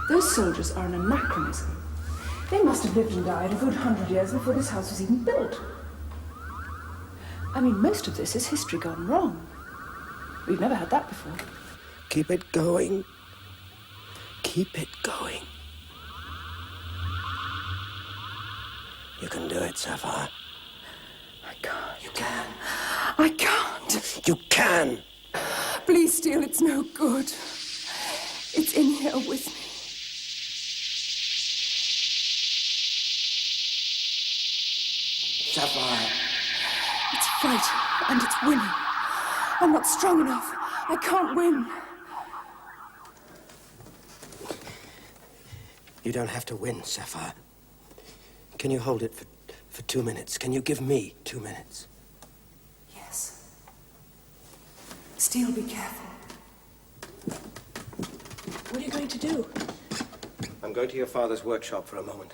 Those soldiers are an anachronism. They must have lived and died a good 100 years before this house was even built. I mean, most of this is history gone wrong. We've never had that before. Keep it going. Keep it going. You can do it, Sapphire. I can't. You can. I can't. You can. Please, Steel, it's no good. It's in here with me. Sapphire. It's fighting, and it's winning. I'm not strong enough. I can't win. You don't have to win, Sapphire. Can you hold it for 2 minutes? Can you give me 2 minutes? Yes. Steel, be careful. What are you going to do? I'm going to your father's workshop for a moment.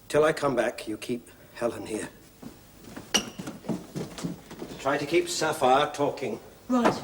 Till I come back, you keep Helen here. Try to keep Sapphire talking. Right.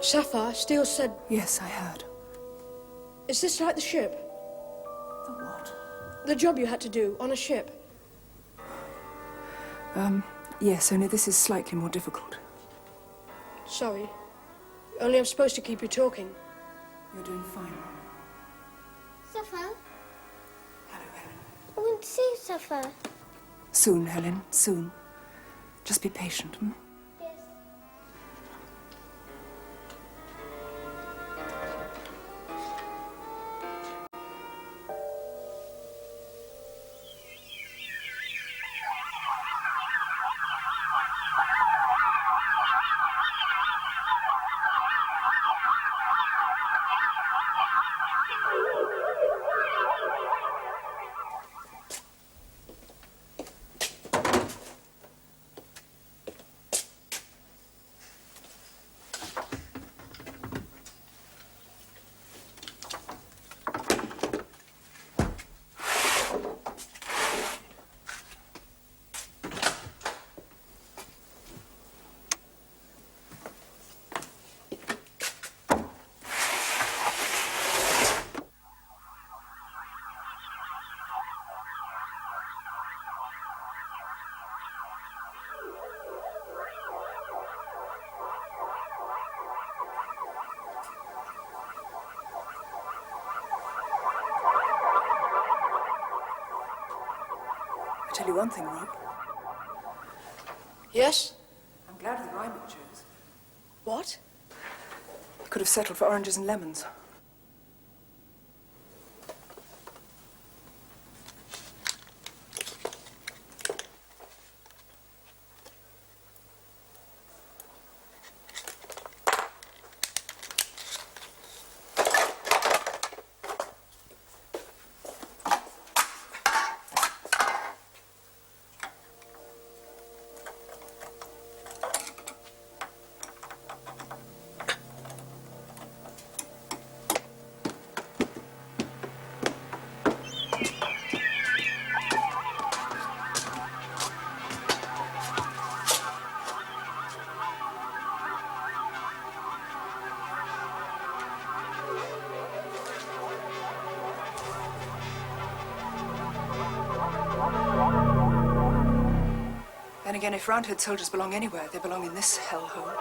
Sapphire Steel said... Yes, I heard. Is this like the ship? The what? The job you had to do on a ship? Yes, only this is slightly more difficult. Sorry. Only I'm supposed to keep you talking. You're doing fine. Sapphire, Hello, Helen. I want to see you, Sapphire. Soon, Helen, soon. Just be patient, hmm? Yes. I tell you one thing, Rob. Yes? I'm glad of the rhyme you chose. What? You could have settled for oranges and lemons. Then again, if Roundhead soldiers belong anywhere, they belong in this hellhole.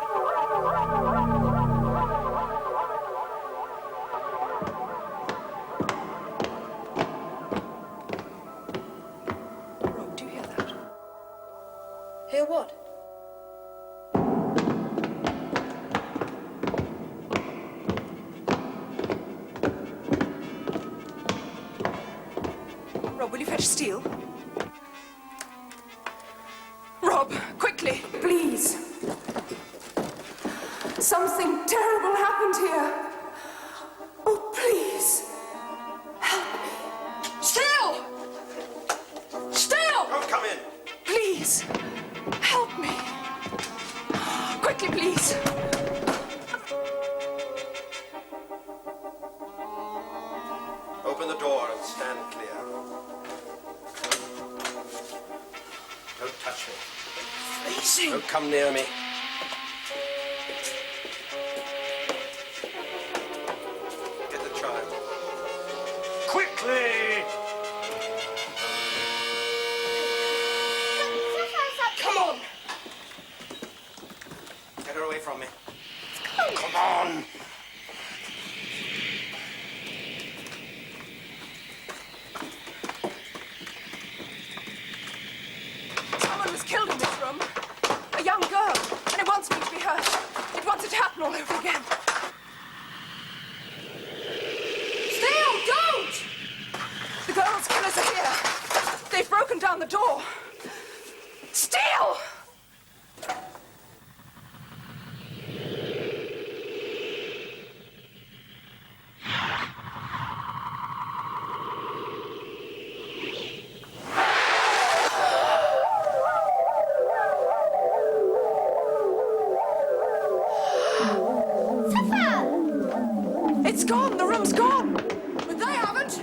Rob, do you hear that? Hear what? Rob, will you fetch Steel? Rob, quickly, please. Something terrible happened here. Oh, please. Help me. Steel! Steel! Don't come in. Please. Help me. Quickly, please. Open the door and stand clear. Don't touch me. Freezing. Don't come near me. Get the child. Quickly! Sapphire's up Come there. on! Get her away from me. Come on! Someone was killed in this room. A young girl. And it wants me to be hurt. It wants it to happen all over again. Steel, don't! The girl's killers are here. They've broken down the door. Steel! It's gone. The room's gone. But they haven't.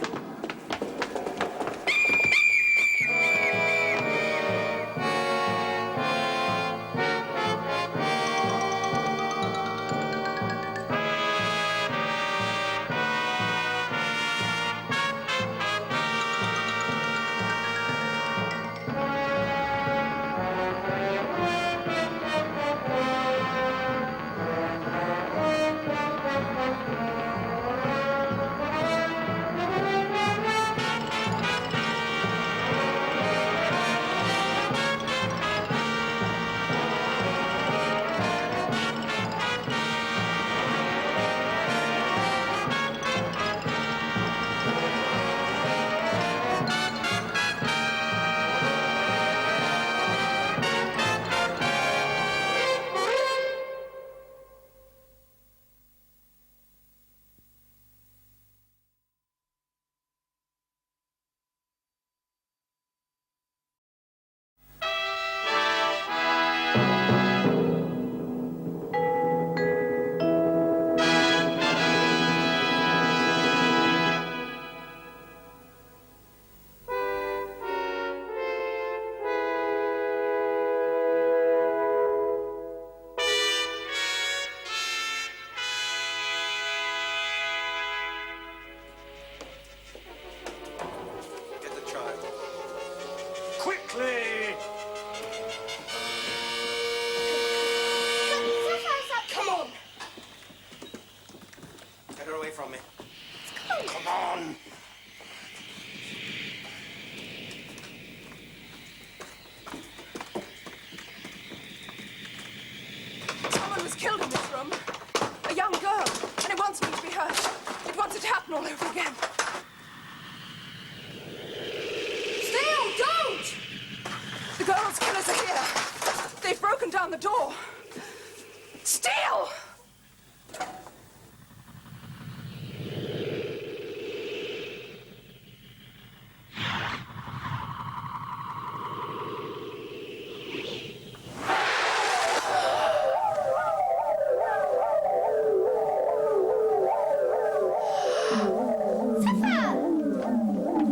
Get the child. Quickly! Come on. Get her away from me. Come on! Someone was killed in this room. A young girl. And it wants me to be hurt. It wants it to happen all over again. Steel, don't! The girl's killers are here. They've broken down the door. Steel!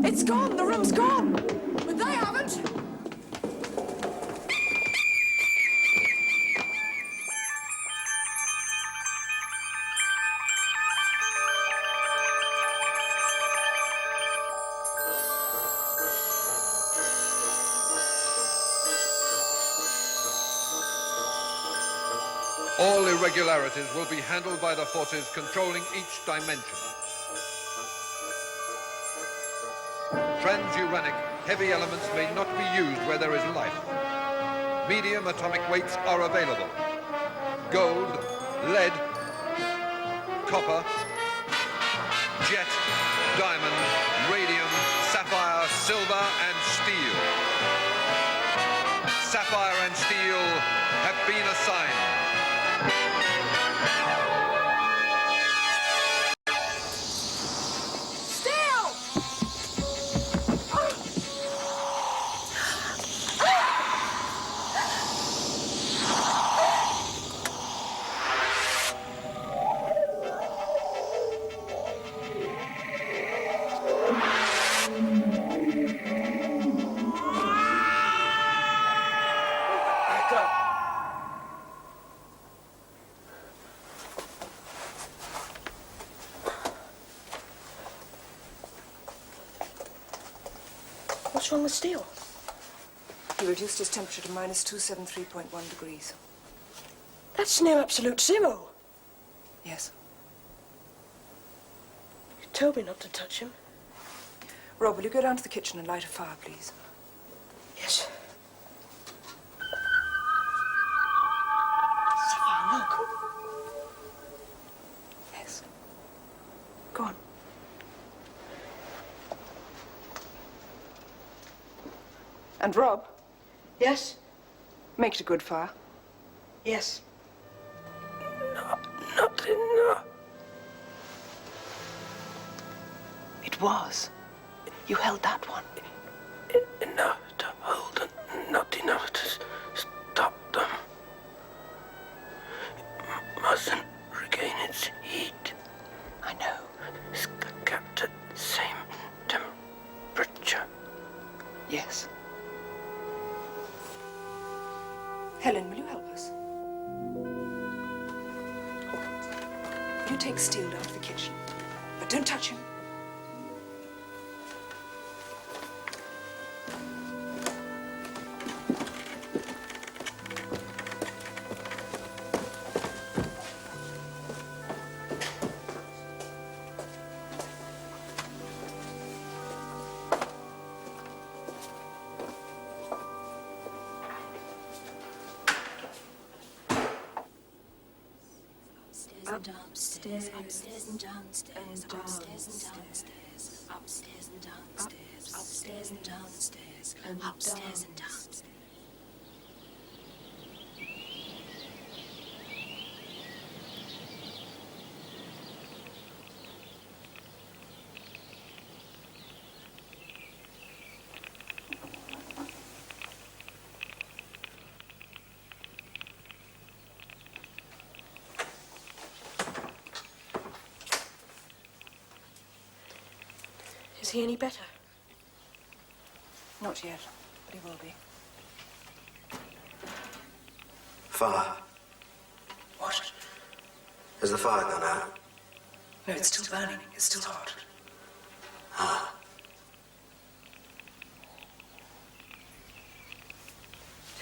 It's gone. The room's gone. But they haven't. All irregularities will be handled by the forces controlling each dimension. Transuranic heavy elements may not be used where there is life. Medium atomic weights are available. Gold, lead, copper, jet, diamond, radium, sapphire, silver, and steel. Sapphire and steel have been assigned. What's wrong with Steel? He reduced his temperature to minus 273.1 degrees. That's near absolute zero. Yes. You told me not to touch him. Rob, will you go down to the kitchen and light a fire, please? Yes. Sapphire, look. Yes. Go on. And Rob, Yes? make it a good fire. Yes. Not enough. It was. You held that one. Enough to hold and not enough to stop them. It mustn't regain its heat. I know. You take Steele down to the kitchen. But don't touch him. Upstairs and downstairs, upstairs and downstairs, upstairs and downstairs, upstairs and downstairs, upstairs and downstairs. Is he any better? Not yet, but he will be. Fire. What? Has the fire gone out? No, it's still burning. It's still hot. Ah.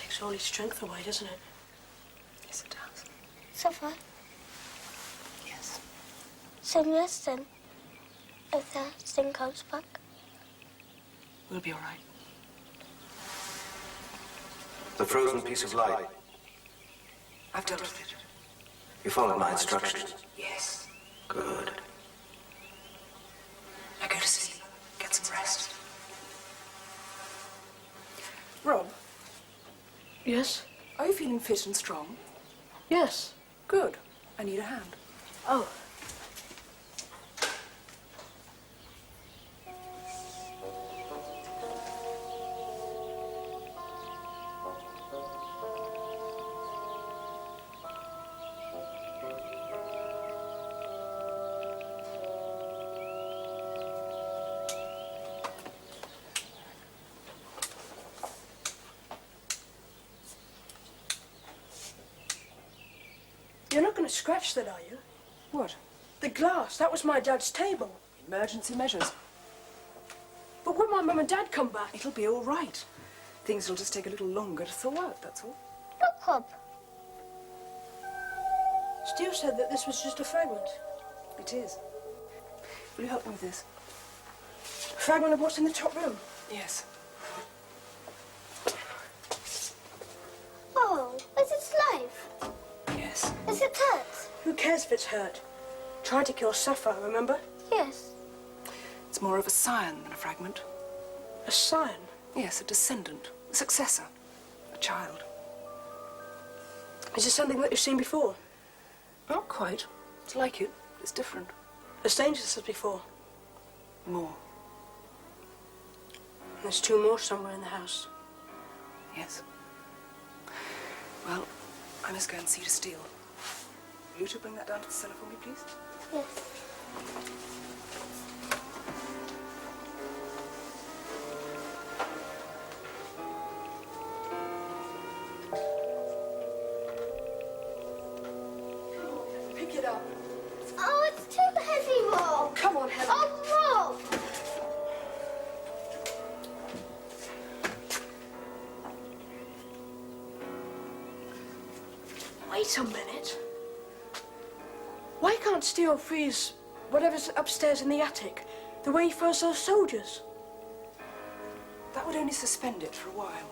Takes all his strength away, doesn't it? Yes, it does. Sapphire, Yes. sing yes then. If that thing comes back. We'll be all right. The frozen piece of light. I've dealt with it. You followed my instructions. Yes. Good. Now go to sleep. Get some rest. Rob, Yes? are you feeling fit and strong? Yes. Good. I need a hand. Oh. You're not going to scratch that, are you? What? The glass. That was my dad's table. Emergency measures. But when my mum and dad come back... It'll be all right. Things will just take a little longer to thaw out, that's all. Look, Rob. Steele said that this was just a fragment. It is. Will you help me with this? A fragment of what's in the top room. Yes. Oh, is it alive? Yes. Is it hurt? Who cares if it's hurt? Tried to kill Sapphire, remember? Yes. It's more of a scion than a fragment. A scion. Yes, a descendant, a successor, a child. Is it something that you've seen before? Not quite. It's like it. It's different. As dangerous as before. More. There's two more somewhere in the house. Yes. Well, I must go and see to Steele. Will you two bring that down to the cellar for me, please? Yes. Pick it up. Oh, it's too heavy, Rob. Come on, Helen. Oh, Rob. Wait a minute. Why can't Steele freeze whatever's upstairs in the attic the way he froze those soldiers? That would only suspend it for a while.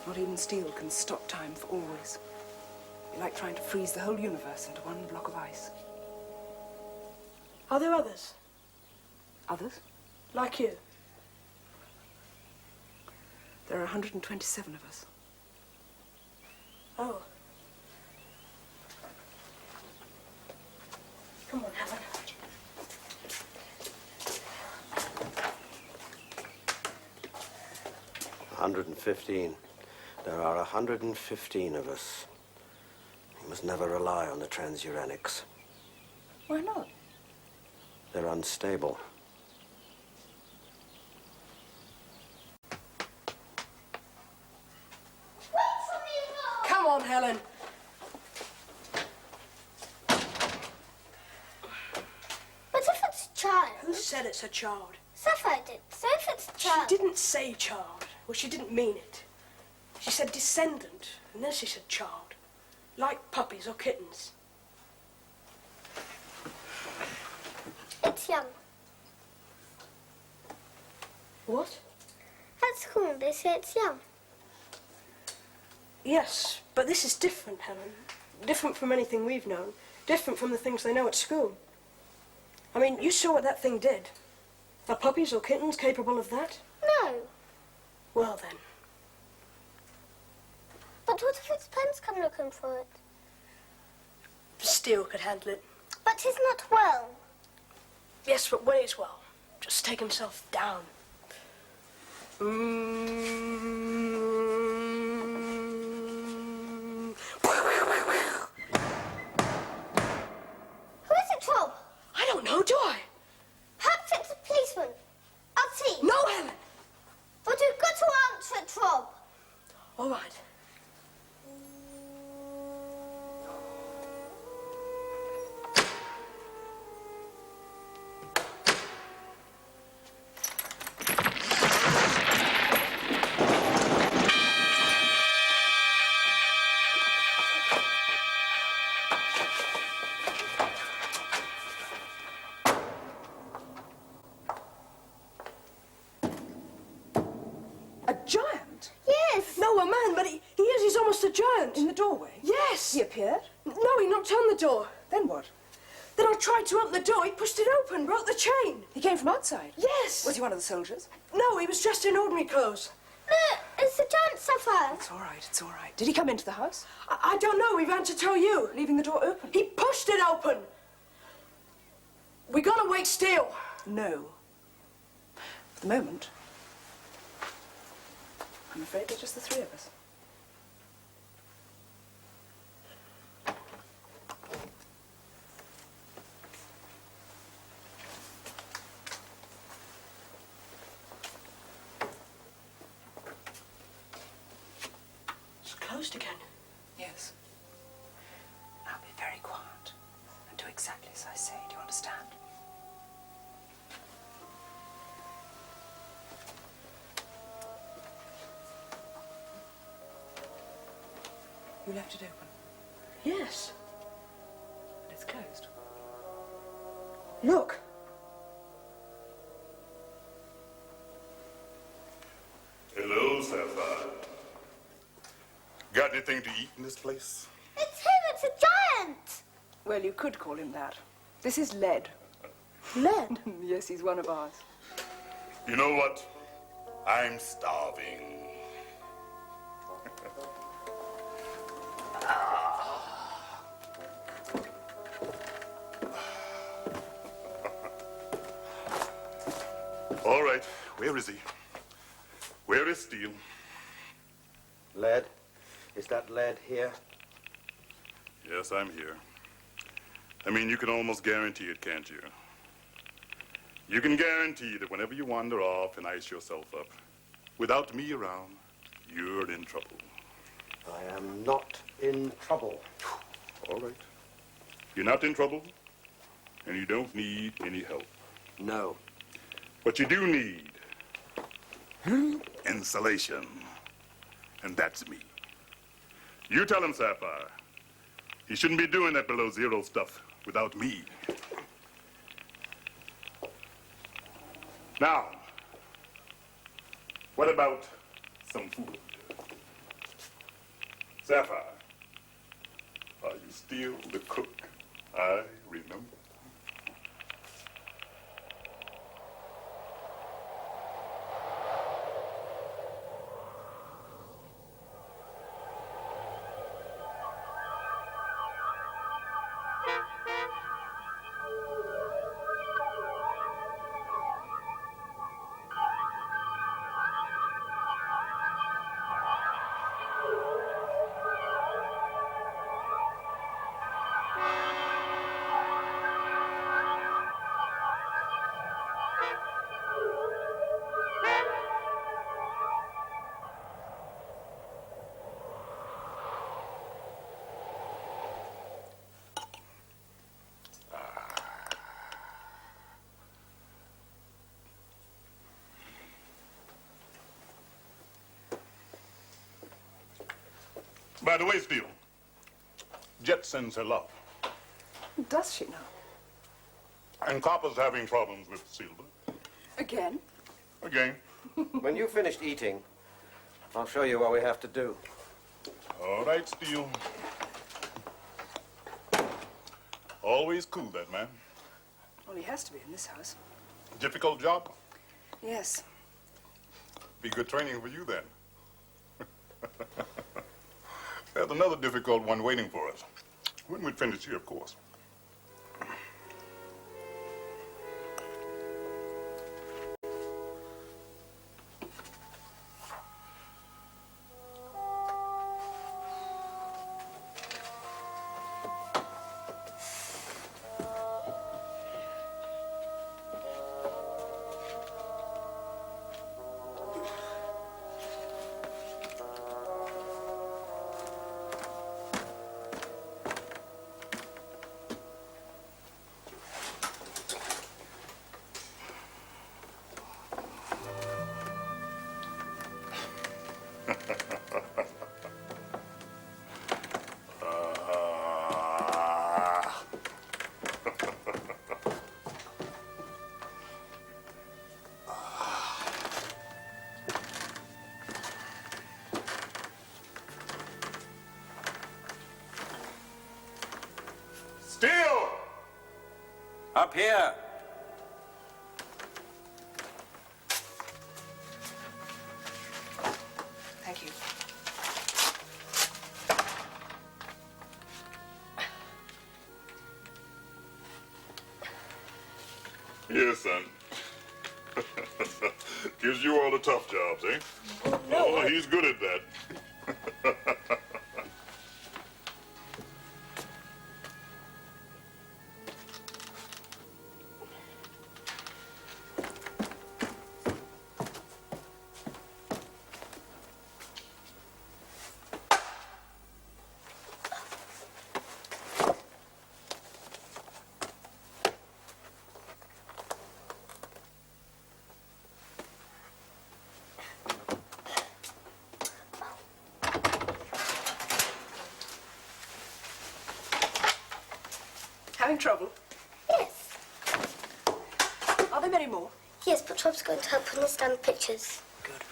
Not even Steele can stop time for always. It'd be like trying to freeze the whole universe into one block of ice. Are there others? Others? Like you? There are 127 of us. Oh. Come on, Helen. $115. There are 115 of us. You must never rely on the transuranics. Why not? They're unstable. Come on, Helen. said it's a child. Sapphire did. So if it's a She child. didn't say child. Well, she didn't mean it. She said descendant, and then she said child. Like puppies or kittens. It's young. What? At school, they say it's young. Yes, but this is different, Helen. Different from anything we've known. Different from the things they know at school. I mean, you saw what that thing did. Are puppies or kittens capable of that? No. Well, then. But what if its parents come looking for it? Steel could handle it. But he's not well. Yes, but when he's well, just take himself down. Who is it, Rob? I don't know, do I? Perhaps it's a policeman. I'll see. No, Helen! But you've got to answer it, Rob. All right. A giant? Yes. No, a man, but he is. He's almost a giant. In the doorway? Yes. He appeared? No, he knocked on the door. Then what? Then I tried to open the door. He pushed it open, broke the chain. He came from outside? Yes. Was he one of the soldiers? No, he was dressed in ordinary clothes. Look, it's the giant Sapphire. It's all right, it's all right. Did he come into the house? I don't know. We ran to tell you. Leaving the door open? He pushed it open. We gotta wake Steel. No. For the moment, I'm afraid they're just the three of us. It's closed again. Yes. Now be very quiet and do exactly as I say. Do you understand? You left it open, Yes. but it's closed. Look. Hello, Sapphire. Got anything to eat in this place? It's him. It's a giant. Well, you could call him that. This is Lead. Lead. Yes, he's one of ours. You know what? I'm starving. All right, where is he? Where is Steel? Lead? Is that Lead here? Yes, I'm here. I mean, you can almost guarantee it, can't you? You can guarantee that whenever you wander off and ice yourself up, without me around, you're in trouble. I am not in trouble. All right. You're not in trouble, and you don't need any help. No. But you do need insulation, and that's me. You tell him, Sapphire, he shouldn't be doing that below zero stuff without me. Now, what about some food? Sapphire, are you still the cook I remember? By the way, Steele, Jet sends her love. Does she now? And Copper's having problems with Silver. Again? Again. When you've finished eating, I'll show you what we have to do. All right, Steele. Always cool, that man. Well, he has to be in this house. Difficult job? Yes. Be good training for you, then. There's another difficult one waiting for us. When we finish here, of course. Steele! Up here! Thank you. Yes, son. Gives you all the tough jobs, eh? Oh, he's good at that. Having trouble? Yes. Are there many more? Yes, but Rob's going to help put us down the pictures. Good.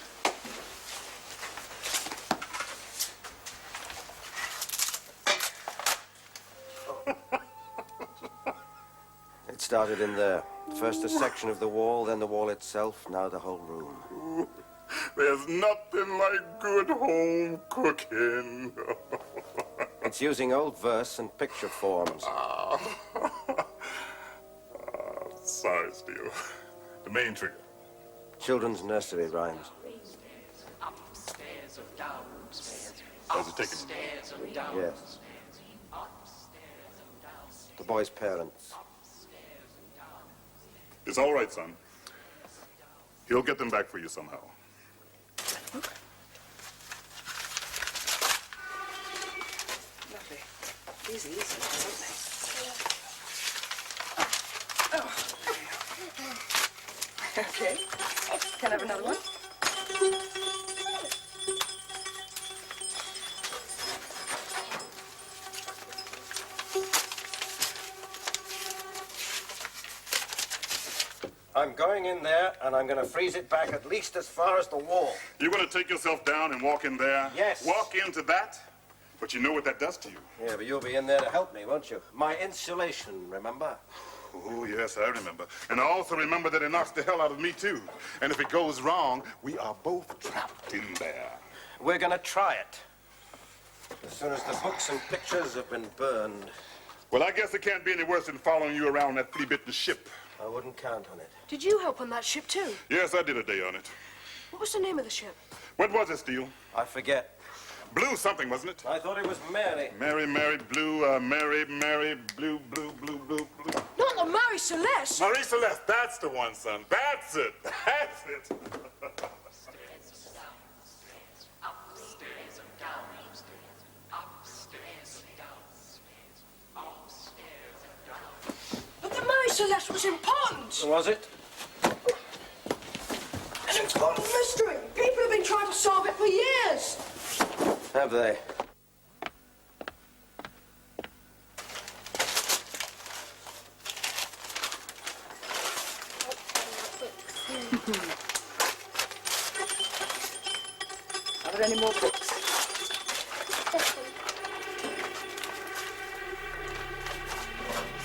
It started in there. First a section of the wall, then the wall itself, now the whole room. Ooh, there's nothing like good home cooking. It's using old verse and picture forms. Sorry, Steele. The main trigger. Children's nursery rhymes. Upstairs or downstairs. How's it taking? Upstairs or downstairs. Yes. Upstairs or downstairs. The boy's parents. It's all right, son. He'll get them back for you somehow. Lovely. These are easy, aren't they? Oh. Okay. Can I have another one? I'm going in there, and I'm going to freeze it back at least as far as the wall. You're going to take yourself down and walk in there? Yes. Walk into that? But you know what that does to you. Yeah, but you'll be in there to help me, won't you? My insulation, remember? Oh, yes, I remember. And I also remember that it knocks the hell out of me, too. And if it goes wrong, we are both trapped in there. We're going to try it. As soon as the books and pictures have been burned. Well, I guess it can't be any worse than following you around that flea-bitten ship. I wouldn't count on it. Did you help on that ship too? Yes, I did a day on it. What was the name of the ship? What was it, Steele? I forget. Blue something, wasn't it? I thought it was Mary. Mary, Blue, Mary, Blue, Blue, Blue, Blue, Blue. Not the Mary Celeste. Marie Celeste, that's the one, son. That's it. That's it. But the Mary Celeste was important. Was it? An important mystery. People have been trying to solve it for years. Have they? Are there any more books? This one.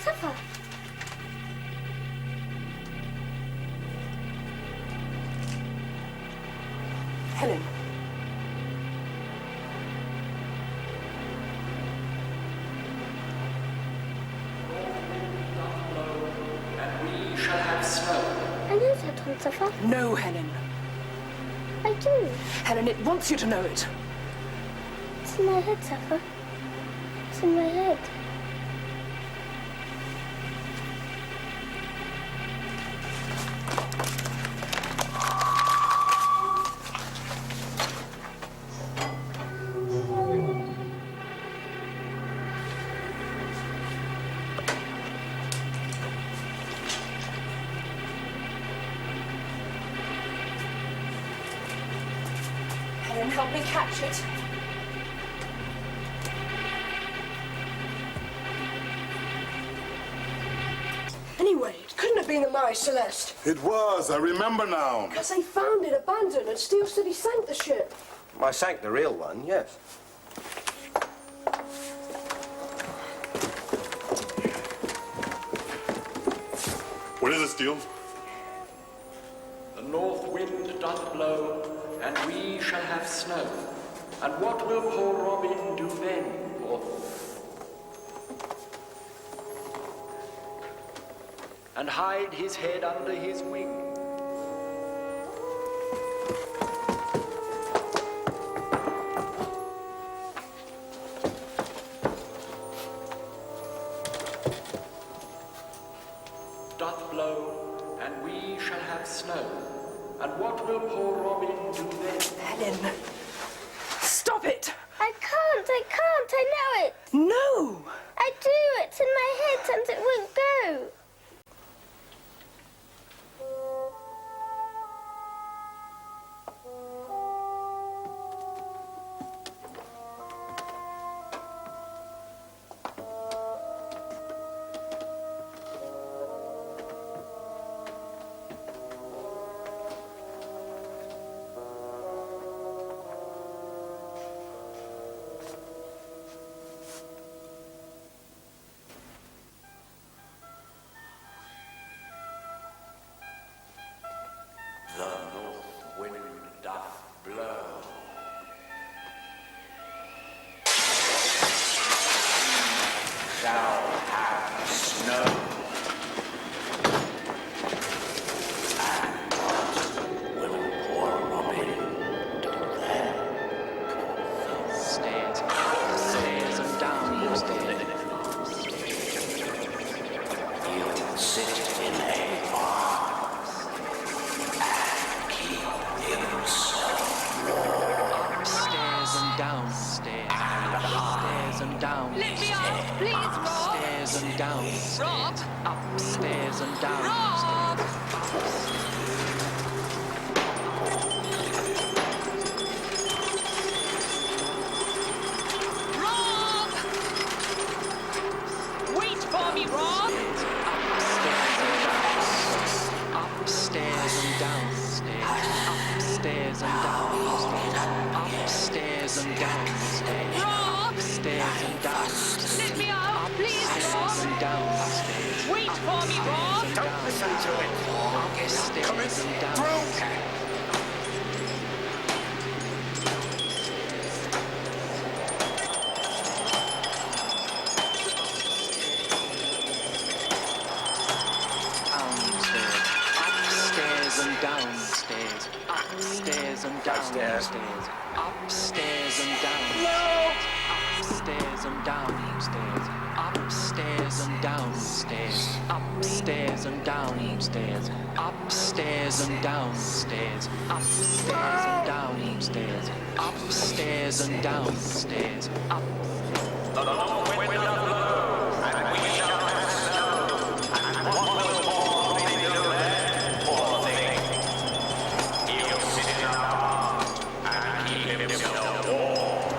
Sapphire. Helen. And we shall have snow. I know that one, Sapphire. No, Helen. I do. Helen, it wants you to know it. It's in my head, Sapphire. It's in my head. Helen, help me catch it. Anyway, it couldn't have been the Mary Celeste. It was. I remember now. Because they found it abandoned and Steele said he sank the ship. I sank the real one, yes. What is it, Steele? The north wind doth blow, and we shall have snow. And what will poor Robin do then, poor and hide his head under his wing? Doth blow, and we shall have snow. And what will poor Robin do then? Helen. Stop it! I can't, I know it. No! I do, it's in my head and it won't go. The north wind doth blow. Shall have snow. And what will poor Robin do then? Stairs and down stairs. He'll sit in a barn. Upstairs and downstairs. Upstairs and downstairs. Let me out, please, Rob. Upstairs and downstairs. Rob. Upstairs and downstairs. Rob! Wait for me, Rob. Upstairs and downstairs. Upstairs and downstairs. Upstairs and downstairs. Rob! Upstairs and downstairs. Let me out, please, Upstairs and Rob. downstairs. Wait for me, Rob. Don't listen to it. Upstairs and downstairs. Upstairs and downstairs. Upstairs and downstairs. Upstairs and downstairs. Upstairs and downstairs. Upstairs and downstairs. Upstairs and downstairs. Upstairs and downstairs. Upstairs and downstairs. Upstairs and downstairs. Up. The north wind will blow, and we shall have snow. And what will poor Robin do then, poor thing? He'll sit in a barn and keep himself warm,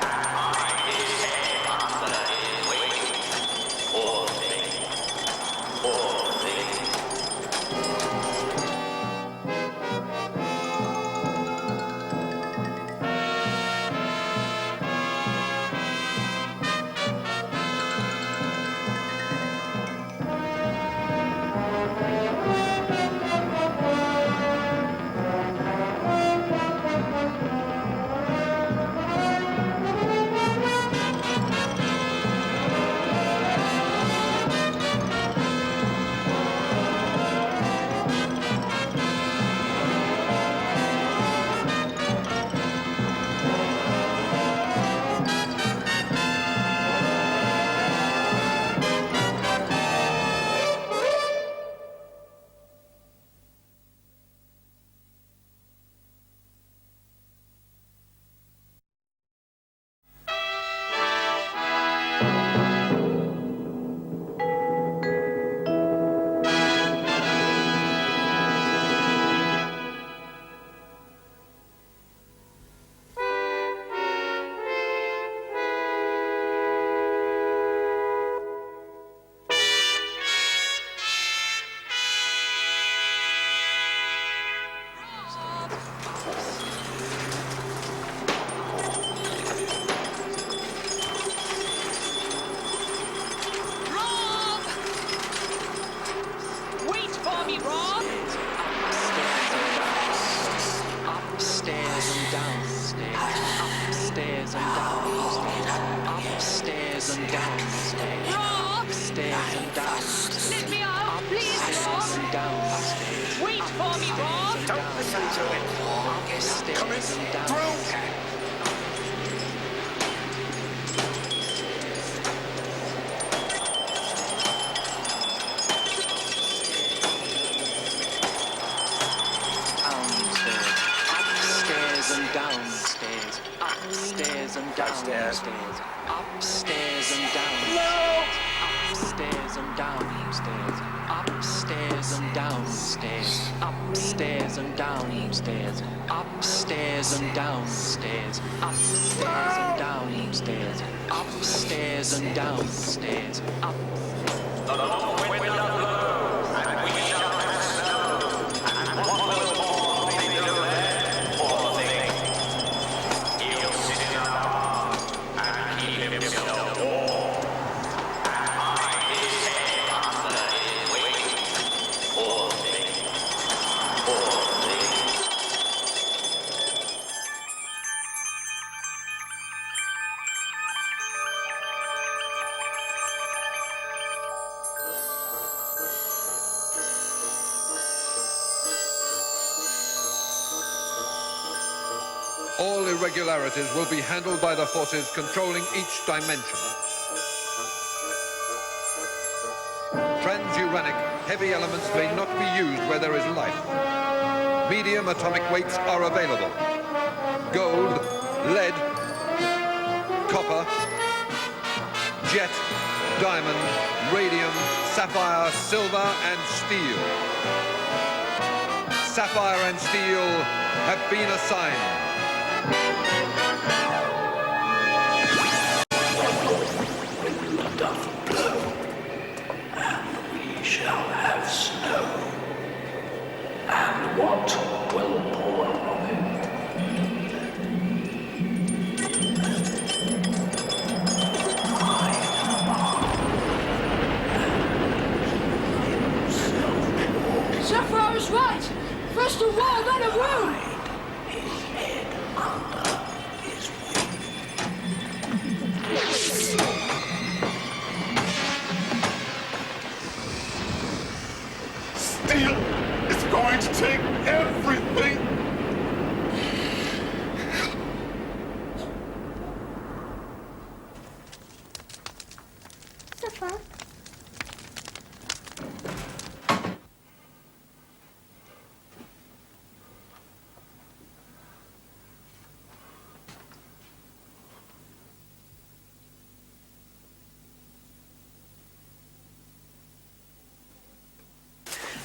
and hide his head under his wing. Poor thing, poor thing. downstairs, Rob! upstairs and downstairs, Let me out, please, upstairs and Rob! downstairs, Wait for me, Rob! don't listen to it. Upstairs and downstairs. Upstairs and downstairs, upstairs and downstairs, upstairs and downstairs, upstairs and downstairs, upstairs and downstairs, upstairs and downstairs, upstairs and downstairs, upstairs and downstairs, upstairs and downstairs, up. The long wind blows, and we shall have snow, and what will fall be do then, poor thing? He'll sit in a barn and keep himself warm, and hide his head under his wings. Poor thing, poor thing. All irregularities will be handled by the forces controlling each dimension. Transuranic heavy elements may not be used where there is life. Medium atomic weights are available. Gold, lead, copper, jet, diamond, radium, sapphire, silver, and steel. Sapphire and steel have been assigned. Wind doth blow, and we shall have snow. And what will pour on it? Sapphire is right. First a wall, then a room. His head under his Steel is going to take everything. Sapphire.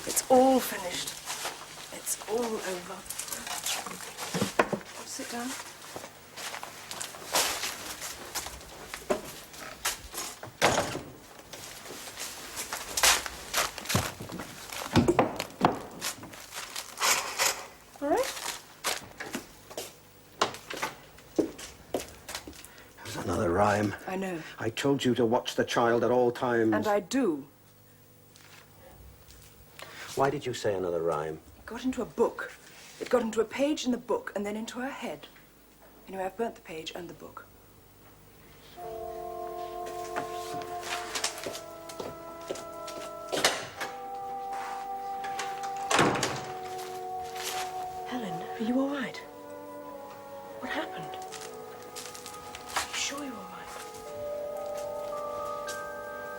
It's all finished. It's all over. Sit down. All right? There's another rhyme. I know. I told you to watch the child at all times. And I do. Why did you say another rhyme? It got into a book. It got into a page in the book and then into her head. Anyway, I've burnt the page and the book. Helen, are you all right? What happened? Are you sure you're all right?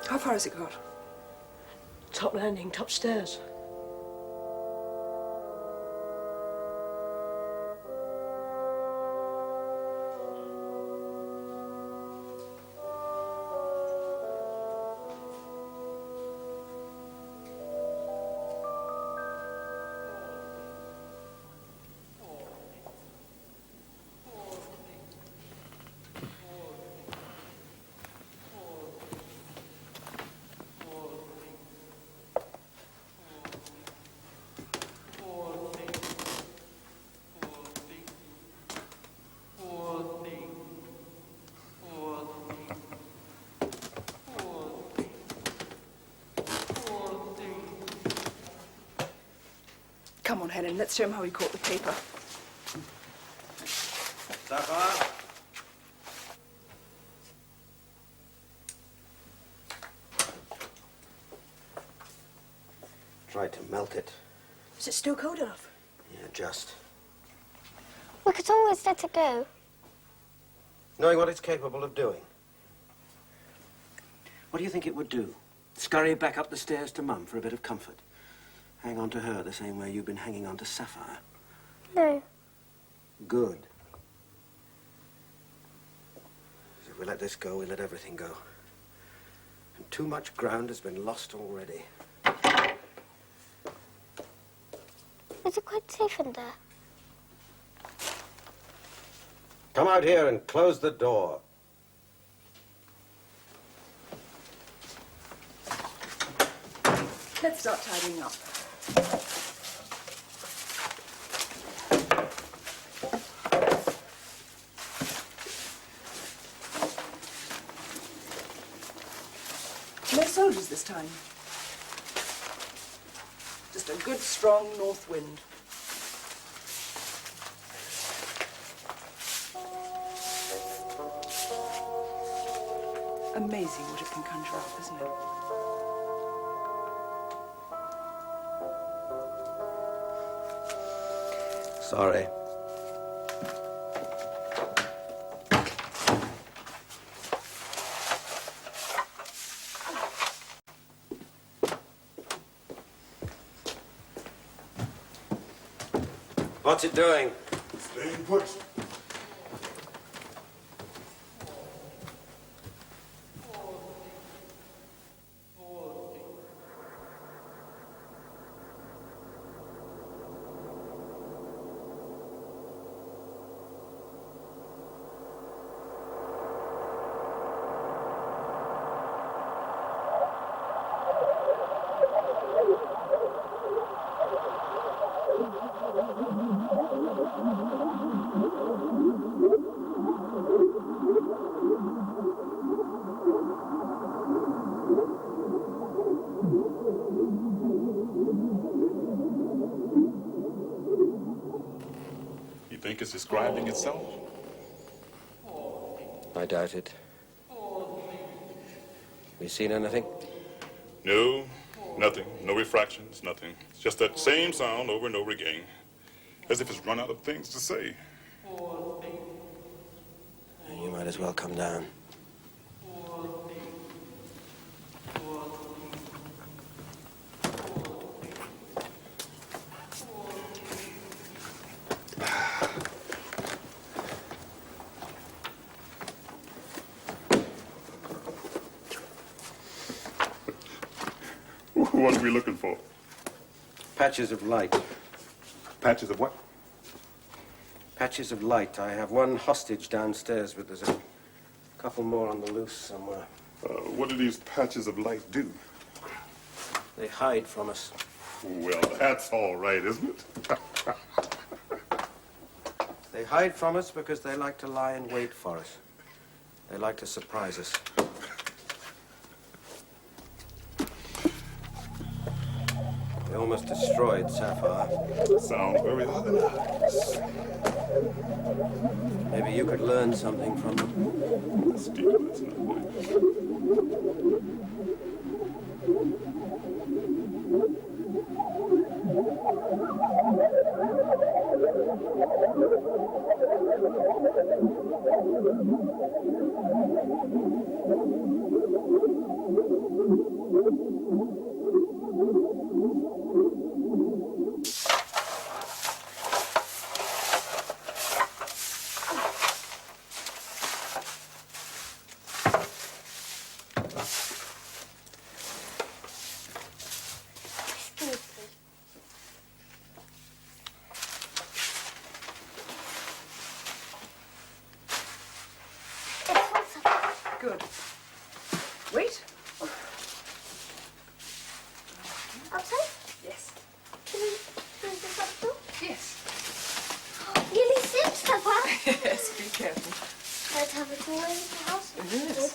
How far has it got? Top landing, top stairs. Come on, Helen, let's show him how he caught the paper. Sapphire? tried to melt it. Is it still cold enough? Yeah, just. We could always let it go. Knowing what it's capable of doing. What do you think it would do? Scurry back up the stairs to Mum for a bit of comfort? Hang on to her the same way you've been hanging on to Sapphire? No. Good. If we let this go, we let everything go. And too much ground has been lost already. Is it quite safe in there? Come out here and close the door. Let's start tidying up. No soldiers this time. Just a good, strong north wind. Amazing what it can conjure up, isn't it? Sorry. What's it doing? Staying put. You think it's describing itself? I doubt it. You seen anything? No, nothing. No refractions, nothing. It's just that same sound over and over again. As if it's run out of things to say. You might as well come down. What are we looking for? Patches of light. Patches of what? Patches of light. I have one hostage downstairs, but there's a couple more on the loose somewhere. What do these patches of light do? They hide from us. Well, that's all right, isn't it? They hide from us because they like to lie in wait for us. They like to surprise us. They almost destroyed Sapphire. Sounds very ominous. Maybe you could learn something from them. Stephen, it's not nice. Good. Wait. Outside? Yes. Can we close this up too? Yes. Nearly slipped, Papa. Yes, be careful. Let's have it all in the house. Yes.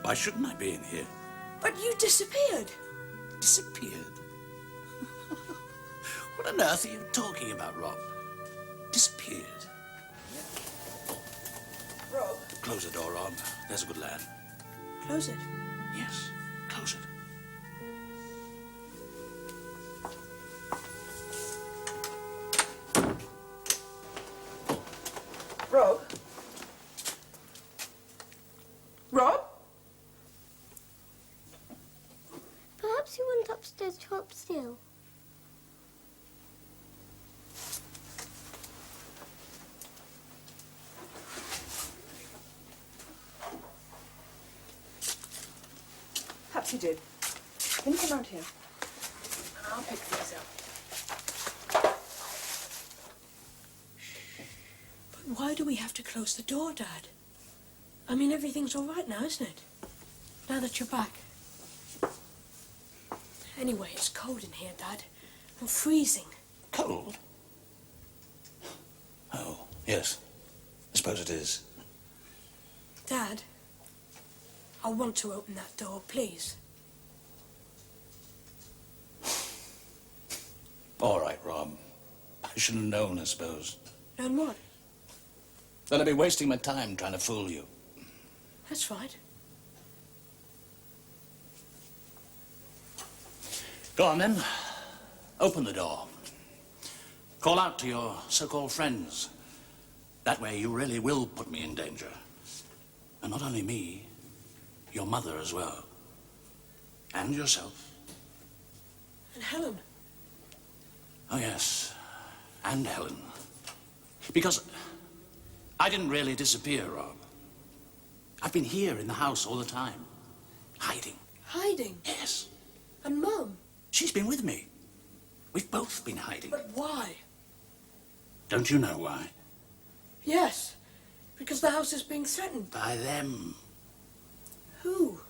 Why shouldn't I be in here? But you disappeared. Disappeared? What on earth are you talking about, Rob? Disappeared? Rob. Close the door, Rob. There's a good lad. Close it. Yes, close it. Rob? Rob? Perhaps you went upstairs to help Steel. Perhaps you did. Then you come round here. And I'll pick things up. But why do we have to close the door, Dad? I mean, everything's all right now, isn't it? Now that you're back. Anyway, it's cold in here, Dad. I'm freezing. Cold? Oh, yes. I suppose it is. Dad, I want to open that door, please. All right, Rob. I should have known, I suppose. Known what? That I'd be wasting my time trying to fool you. That's right. Go on, then. Open the door. Call out to your so-called friends. That way you really will put me in danger. And not only me, your mother as well. And yourself. And Helen. Oh, yes. And Helen. Because I didn't really disappear, Rob. I've been here in the house all the time. Hiding. Hiding? Yes. And Mum? She's been with me. We've both been hiding. But why? Don't you know why? Yes. Because the house is being threatened. By them. Who?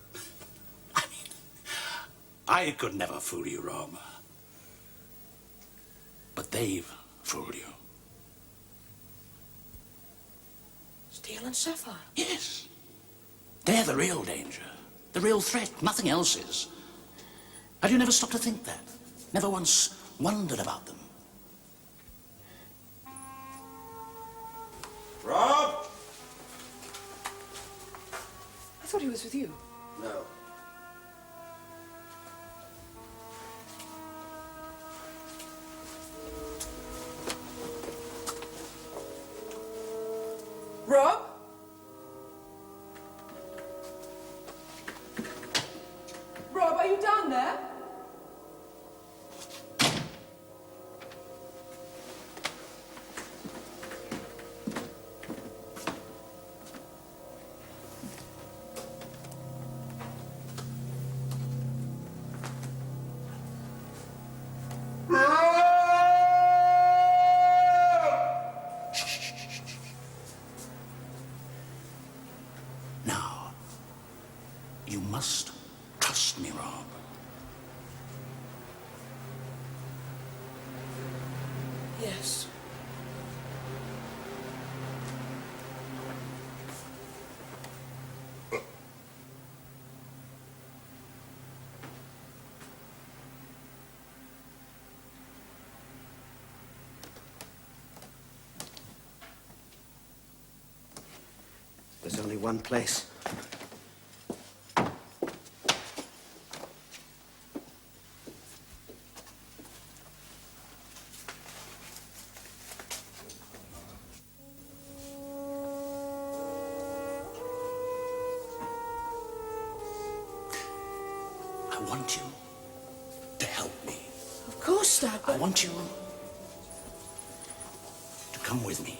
I could never fool you, Rob. But they've fooled you. Steel and Sapphire? Yes. They're the real danger. The real threat. Nothing else is. Have you never stopped to think that? Never once wondered about them? Rob! I thought he was with you. No. Rob? Rob, are you down there? Now, you must trust me, Rob. Yes. There's only one place. I want you to help me. Of course, Dad, I want you to come with me.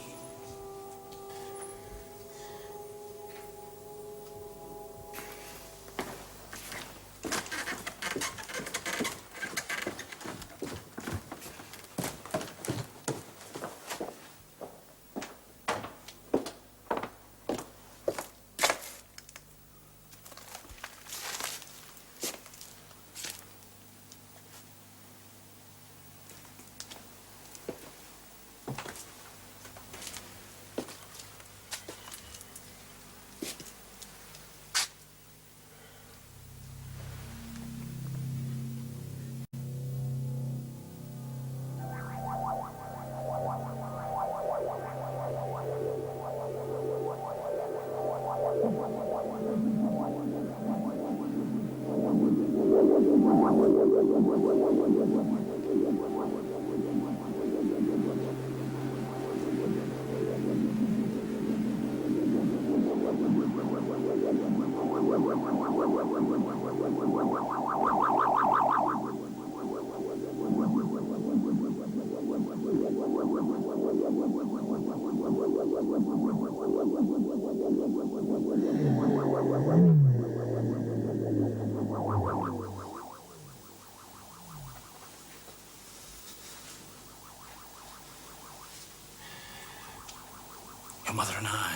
Your mother and I,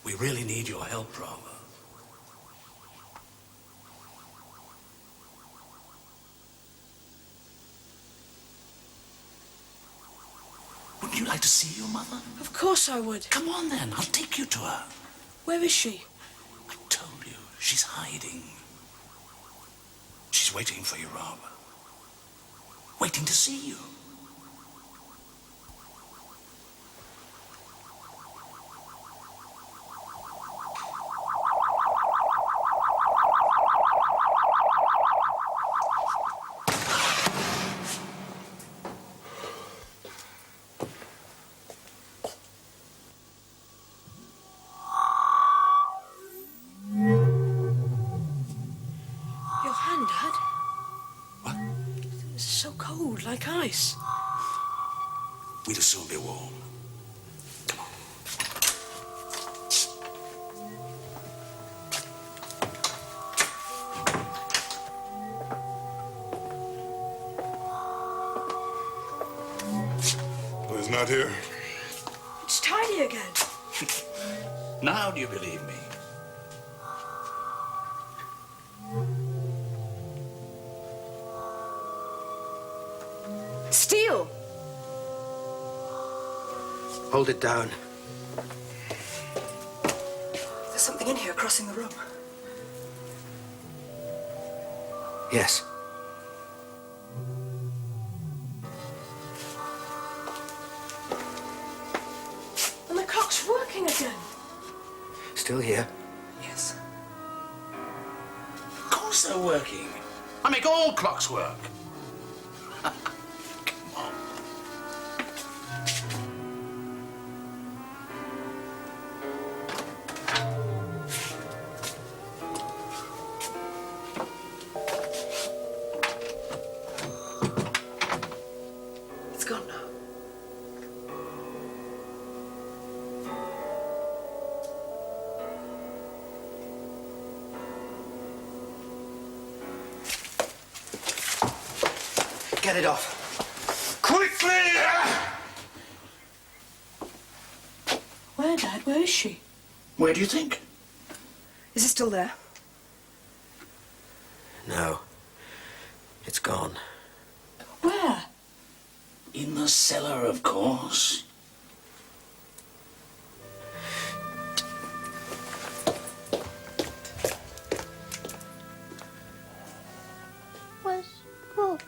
we really need your help, Rob. Wouldn't you like to see your mother? Of course I would. Come on then, I'll take you to her. Where is she? I told you, she's hiding. She's waiting for you, Rob. Waiting to see you. Your hand, Dad? What? It's so cold, like ice. We'll soon be warm. Come on. Oh, he's not here. It's tidy again. Now do you believe me? Steel! Hold it down. There's something in here crossing the room. Yes. And the clock's working again. Still here. Yes. Of course they're working. I make all clocks work. Come on. It's gone now. Get it off. Quickly! Where, Dad? Where is she? Where do you think? Is it still there? No. It's gone. Where? In the cellar, of course. Where's Rob?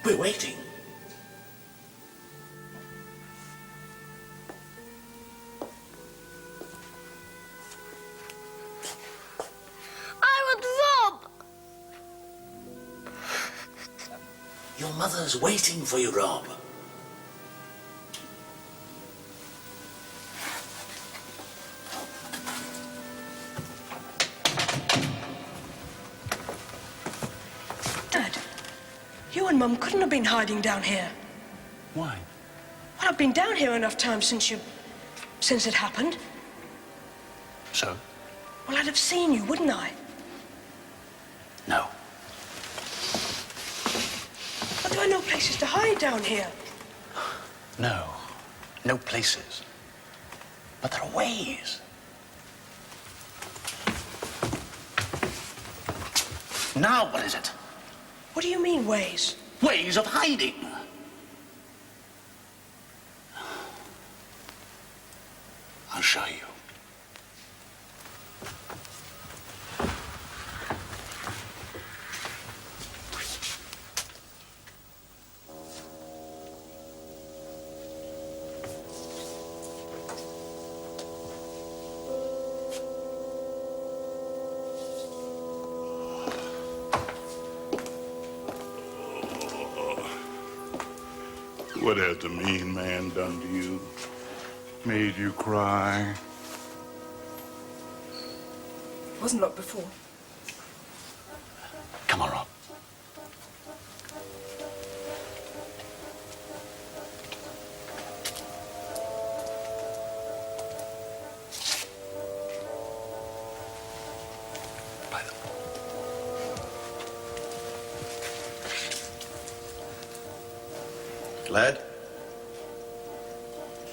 We're waiting. I want Rob! Your mother's waiting for you, Rob. Dad, you and Mum couldn't have been hiding down here. Why? Well, I've been down here enough times since it happened. So? Well, I'd have seen you, wouldn't I? No. But there are no places to hide down here. No. No places. But there are ways. Now what is it? What do you mean, ways? Ways of hiding. I'll show you. What has the mean man done to you? Made you cry? It wasn't locked before. Come on, Rob. By the Lead?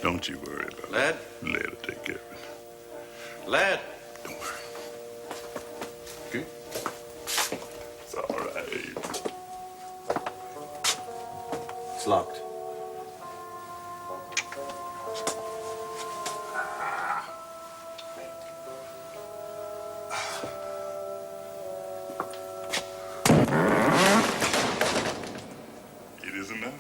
Don't you worry about it. Lead? Lead will take care of it. Lead? Don't worry. Okay? It's all right. It's locked. It isn't now.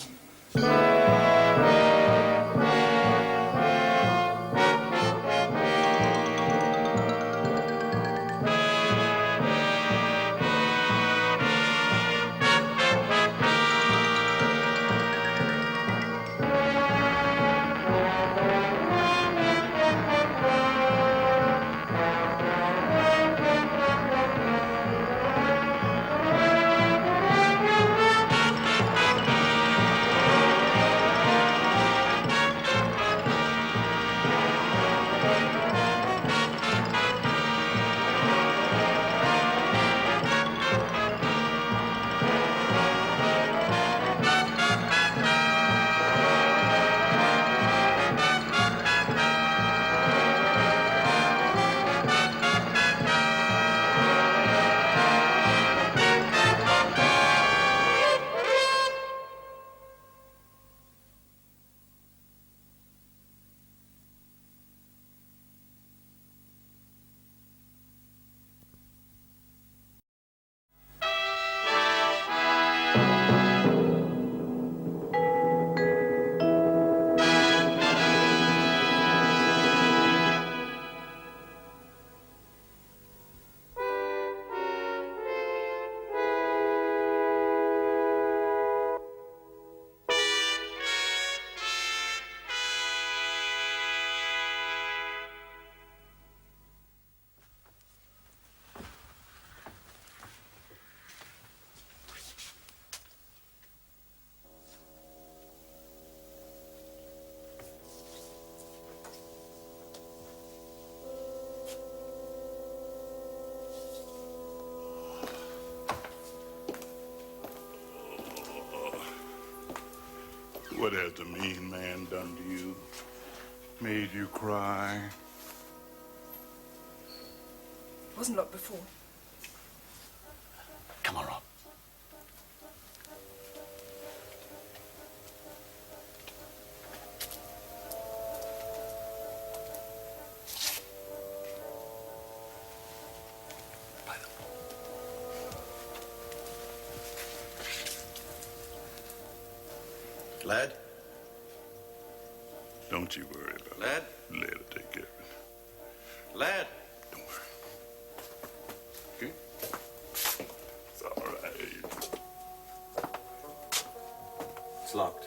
What has the mean man done to you? Made you cry? It wasn't locked before. Come on, Rob. By the wall. Lead? Don't you worry about it. Lead? Lead will take care of it. Lead? Don't worry. Okay? It's all right. It's locked.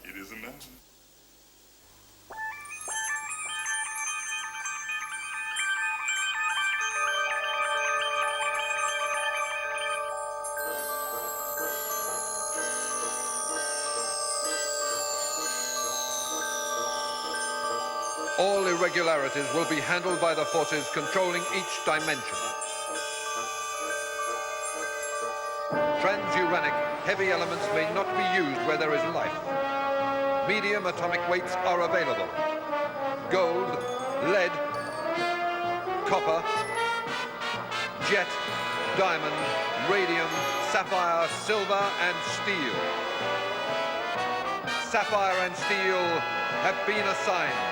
It isn't now. All irregularities will be handled by the forces controlling each dimension. Transuranic heavy elements may not be used where there is life. Medium atomic weights are available. Gold, lead, copper, jet, diamond, radium, sapphire, silver, and steel. Sapphire and steel have been assigned.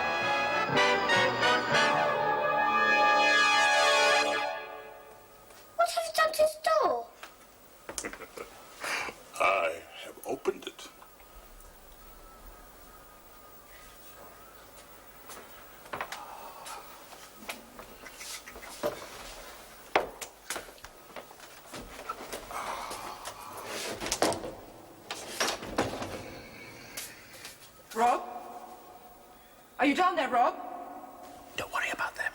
What have you done to this door? I have opened it. Rob? Are you down there, Rob? Don't worry about them.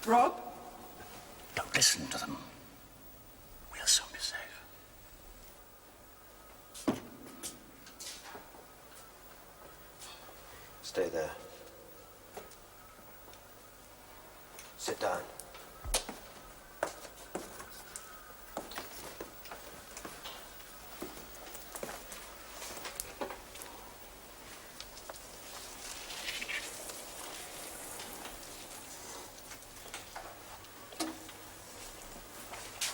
Rob? Don't listen to them. We'll soon be safe. Stay there. Sit down.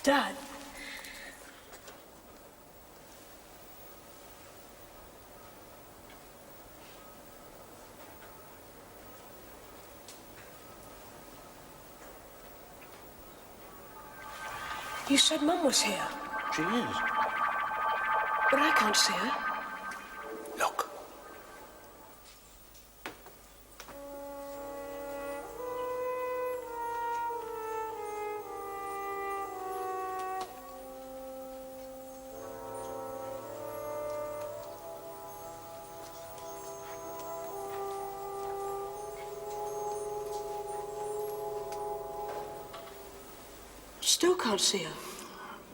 Dad. You said Mum was here, She is. but I can't see her. Look. Still can't see her.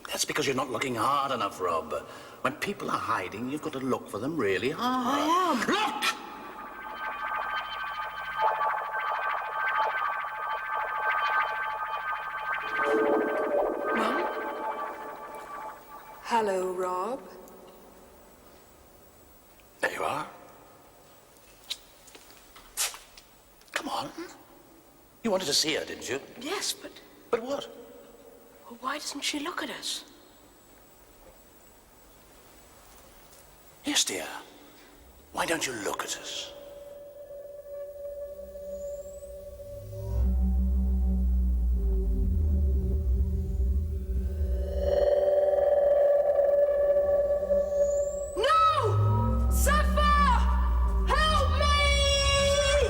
That's because you're not looking hard enough, Rob. When people are hiding, you've got to look for them really hard. I am. Look! Mum? Hello, Rob. There you are. Come on. You wanted to see her, didn't you? Yes, but But what? well, why doesn't she look at us? Yes, dear. Why don't you look at us? No! Sapphire! Help me!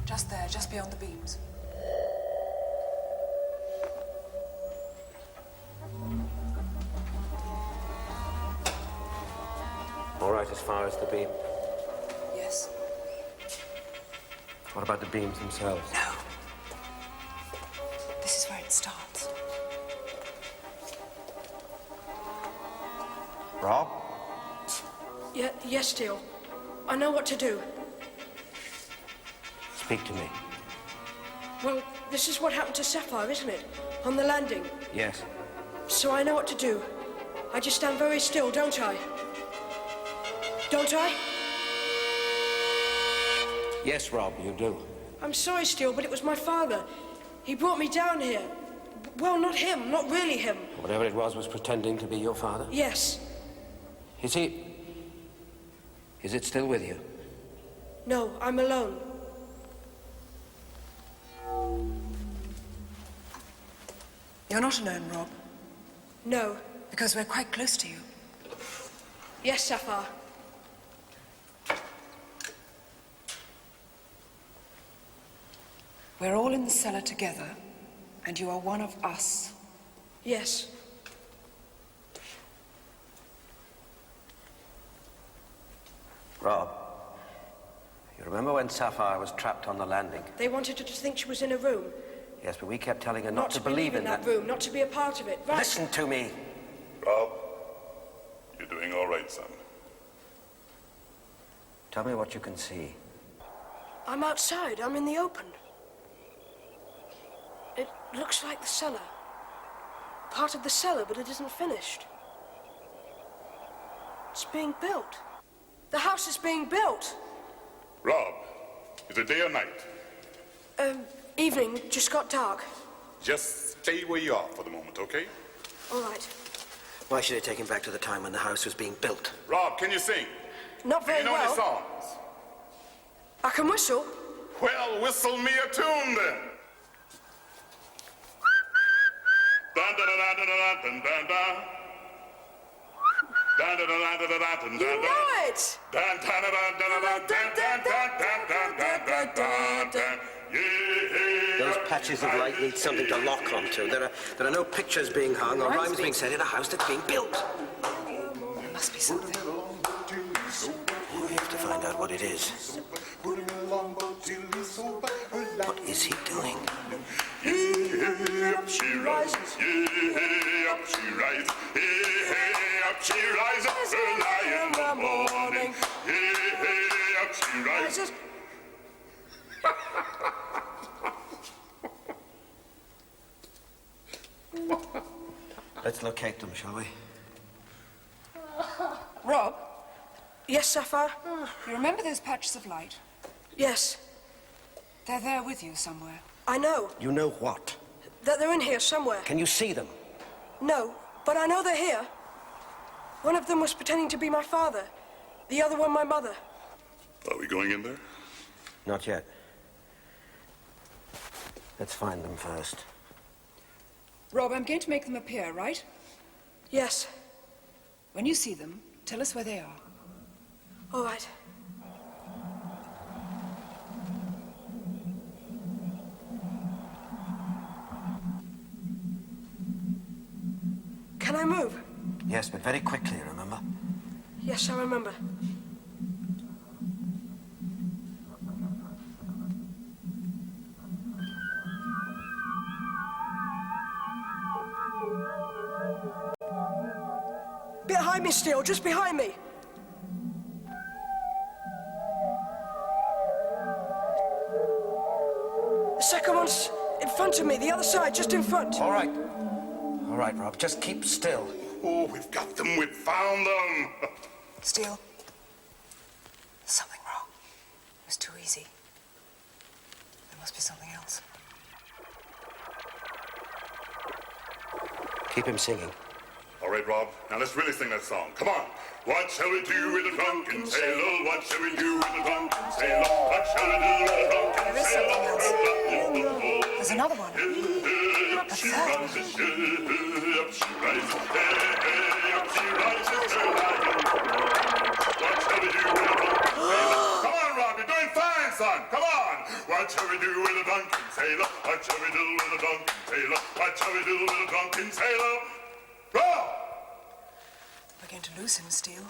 Just there, just beyond the beams. All right, as far as the beam. Yes. What about the beams themselves? No. This is where it starts. Rob? Yes, Steele. I know what to do. Speak to me. Well, this is what happened to Sapphire, isn't it? On the landing. Yes. So I know what to do. I just stand very still, don't I? Don't I? Yes, Rob, you do. I'm sorry, Steele, but it was my father. He brought me down here. Well, not him, not really him. Whatever it was pretending to be your father? Yes. Is he... Is it still with you? No, I'm alone. You're not alone, Rob, No. because we're quite close to you. Yes, Sapphire. We're all in the cellar together, and you are one of us. Yes. Rob, you remember when Sapphire was trapped on the landing? They wanted her to think she was in a room. Yes, but we kept telling her not to believe in that room, not to be a part of it. Right. Listen to me. Rob, you're doing all right, son. Tell me what you can see. I'm outside. I'm in the open. It looks like the cellar. Part of the cellar, but it isn't finished. It's being built. The house is being built. Rob, is it day or night? Evening. Just got dark. Just stay where you are for the moment, okay? All right. Why should I take him back to the time when the house was being built? Rob, can you sing? Not very Do you know well. any songs? I can whistle. Well, whistle me a tune then. Dun dun dun dun dun dun dun. Dun dun dun dun dun dun You know it! dun dun dun dun dun dun dun dun dun dun. Those patches of light need something to lock onto. There are no pictures being hung or rhymes being said in a house that's being built. There must be something. We have to find out what it is. What is he doing? Up she rises, up she rises, up she rises early in the morning. Up she rises. Let's locate them, shall we? Rob, Yes, Sapphire? you remember those patches of light? Yes. They're there with you somewhere. I know. You know what? That they're in here somewhere. Can you see them? No, but I know they're here. One of them was pretending to be my father. The other one, my mother. Are we going in there? Not yet. Let's find them first. Rob, I'm going to make them appear, right? Yes. When you see them, tell us where they are. All right. Can I move? Yes, but very quickly, remember? Yes, I remember. Behind me, Steel, just behind me. The second one's in front of me, the other side, just in front. All right. All right, Rob, just keep still. Oh, we've got them. We've found them. Steele, there's something wrong. It was too easy. There must be something else. Keep him singing. All right, Rob. Now let's really sing that song. Come on. What shall we do with a drunken sailor? What shall we do with a drunken sailor? What shall we do with a drunken There is sailor? something else. There's another one. Up she rises, up she rises, up she rises, what shall we do with a drunken sailor? Come on, Rob, you're doing fine, son. Come on. What shall we do with a drunken sailor? What shall we do with a drunken sailor? What shall we do with a drunken sailor? Rob! We're going to lose him, Steele.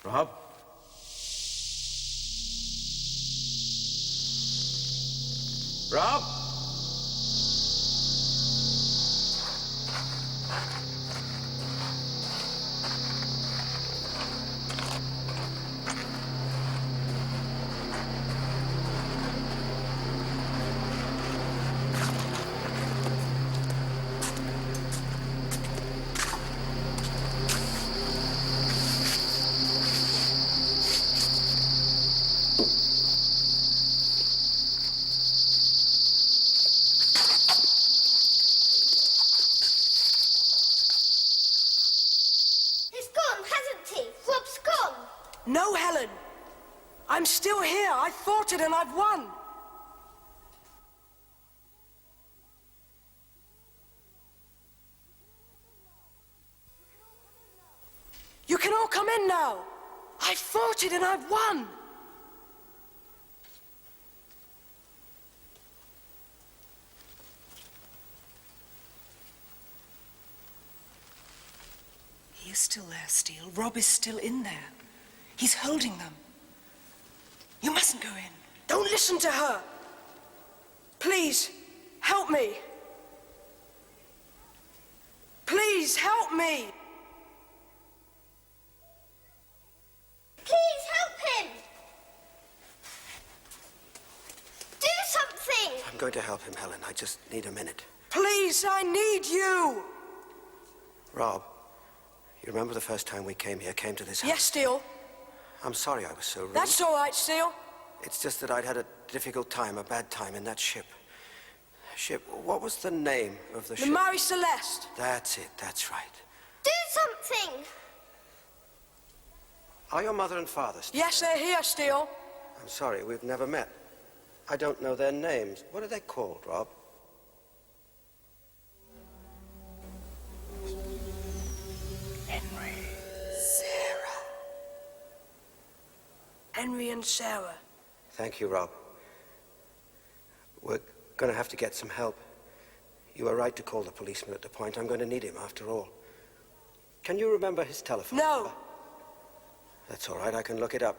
Rob? Rob? He's gone, hasn't he? Rob's gone. No, Helen. I'm still here. I fought it and I've won. You can all come in now. I fought it and I've won. He is still there, Steele. Rob is still in there. He's holding them. You mustn't go in. Don't listen to her. Please, help me. Please, help me. Please help him. Do something. I'm going to help him, Helen. I just need a minute. Please, I need you. Rob, you remember the first time we came to this house? Yes, Steele. I'm sorry I was so rude. That's all right, Steele. It's just that I'd had a difficult time, a bad time in that ship. Ship, what was the name of the The ship? Marie Celeste. That's it, that's right. Do something! Are your mother and father still Yes, they're here, Steele. I'm sorry, we've never met. I don't know their names. What are they called, Rob? Henry. Sarah. Henry and Sarah. Thank you, Rob. We're going to have to get some help. You were right to call the policeman at the point. I'm going to need him, after all. Can you remember his telephone No. number? That's all right, I can look it up.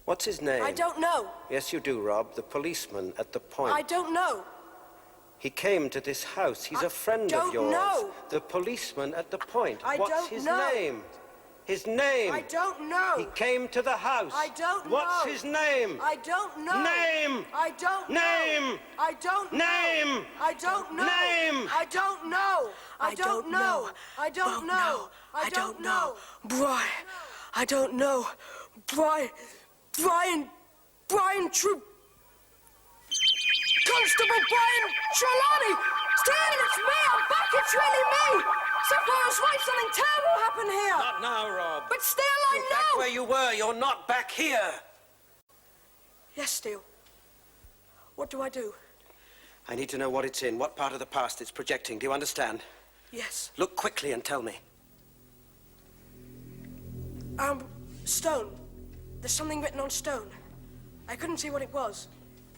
What's his name? I don't know. Yes, you do, Rob. The policeman at the point. I don't know. He came to this house. He's I a friend don't of yours. know. The policeman at the point. I What's don't his know. name? His name. I don't know. He came to the house. I don't know. What's his name? I don't know. Name. I don't know. Name. I don't know. Name. I don't know. Name. I don't know. I don't know. I don't know. I don't know. Brian. I don't know. Brian Troop. Constable Brian Trelawney. Steele, it's me. I'm back. It's really me. Sapphire was right. Something terrible happened here. Not now, Rob. But still, I You're know. back where you were. You're not back here. Yes, Steele. What do I do? I need to know what it's in, what part of the past it's projecting. Do you understand? Yes. Look quickly and tell me. Stone. There's something written on stone. I couldn't see what it was.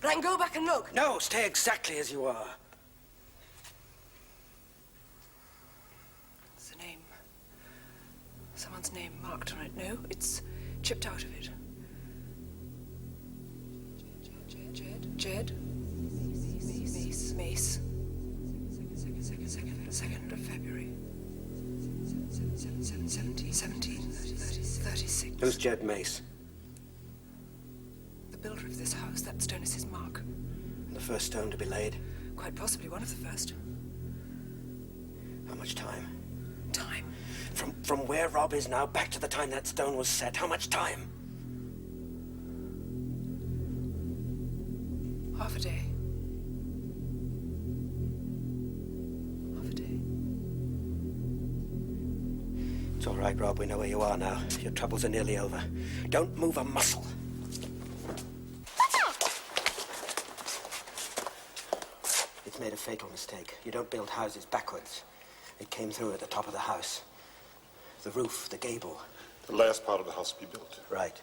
But I can go back and look. No, stay exactly as you are. It's a name. Someone's name marked on it. No, it's chipped out of it. Jed. Mace. 2nd of February. 1736. Who's Jed Mace? The builder of this house. That stone is his mark. The first stone to be laid? Quite possibly one of the first. How much time? Time. From where Rob is now back to the time that stone was set, how much time? Half a day. Half a day. It's all right, Rob. We know where you are now. Your troubles are nearly over. Don't move a muscle. It's made a fatal mistake. You don't build houses backwards. It came through at the top of the house. The roof, the gable. The last part of the house to be built. Right.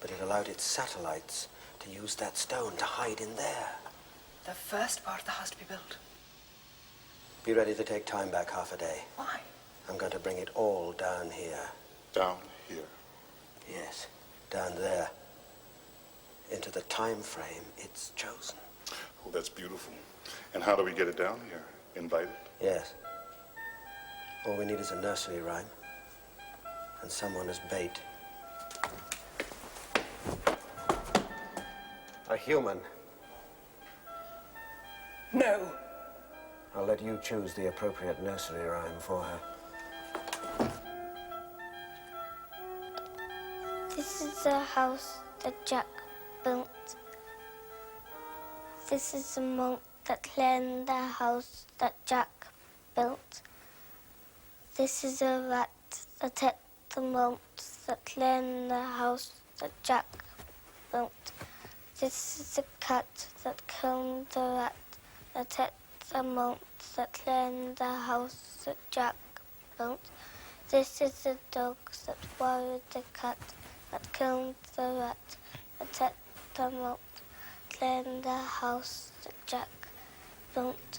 But it allowed its satellites to use that stone to hide in there. The first part of the house to be built. Be ready to take time back half a day. Why? I'm going to bring it all down here. Down here. Yes, down there. Into the time frame it's chosen. Oh, that's beautiful. And how do we get it down here? Invited? Yes. All we need is a nursery rhyme. And someone as bait. A human. No. I'll let you choose the appropriate nursery rhyme for her. This is the house that Jack built. This is the monk that cleaned the house that Jack built. This is a rat that ate the monks that cleaned the house that Jack built. This is the cat that killed the rat that ate the monks that cleaned the house that Jack built. This is the dog that worried the cat that killed the rat that ate the monks cleaned the house that Jack built.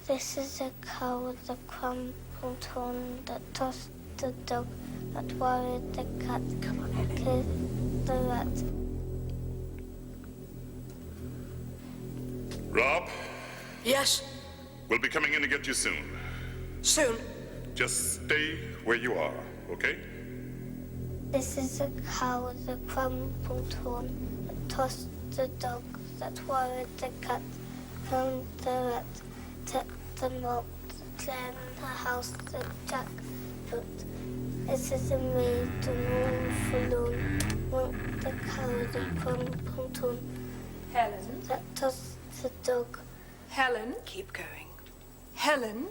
This is a cow with a crumpled horn that tossed the dog that worried the cat that killed the rat. Rob, Yes. we'll be coming in to get you soon. Soon. Just stay where you are, okay? This is a cow with a crumpled horn that tossed the dog that worried the cat, killed the rat, took the mop, cleaned the house that Jack built. This is a maid, the moon forlorn, want the cow with a crumpled horn Helen? that tossed the dog Helen? Keep going. Helen?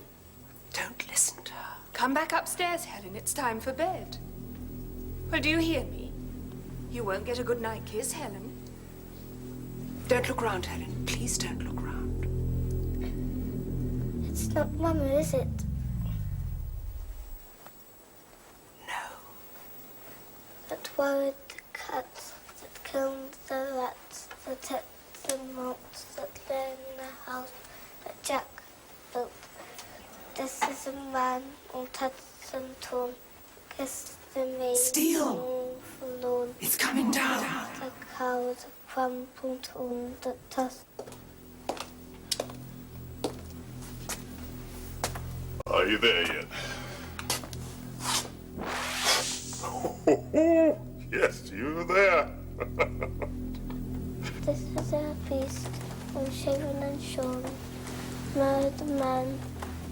Don't listen to her. Come back upstairs, Helen. It's time for bed. Well, do you hear me? You won't get a good night kiss, Helen. Don't look round, Helen. Please don't look round. It's not Mama, is it? No. That worried the cats, that killed the rats, that ate the mouse, that lay in the house, that Jack built. This is a man all touched and torn, kissed the maid. Steel! Forlorn. It's coming down. The cow, the crumpled on the tusk. Are you there yet? Yes, you're there. This is a beast, unshaven and shorn, murdered the man,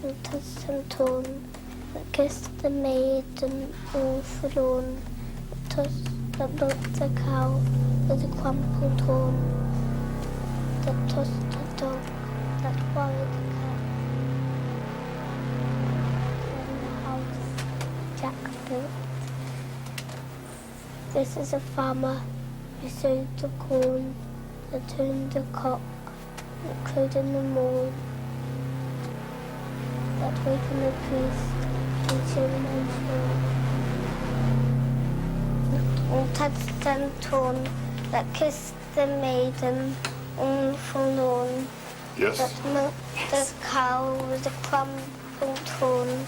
and touched and torn, that kissed the maiden all forlorn, that tossed, that milked the cow with a crumpled horn, that tossed the dog, that worried the cat, in the house Jack built. This is a farmer who sowed the corn, that tuned the cock, that crowed in the morn, that wakened the priest, and children and shore. All touched and torn, that kissed the maiden, all forlorn, Yes? that milked the cow with a crumpled horn,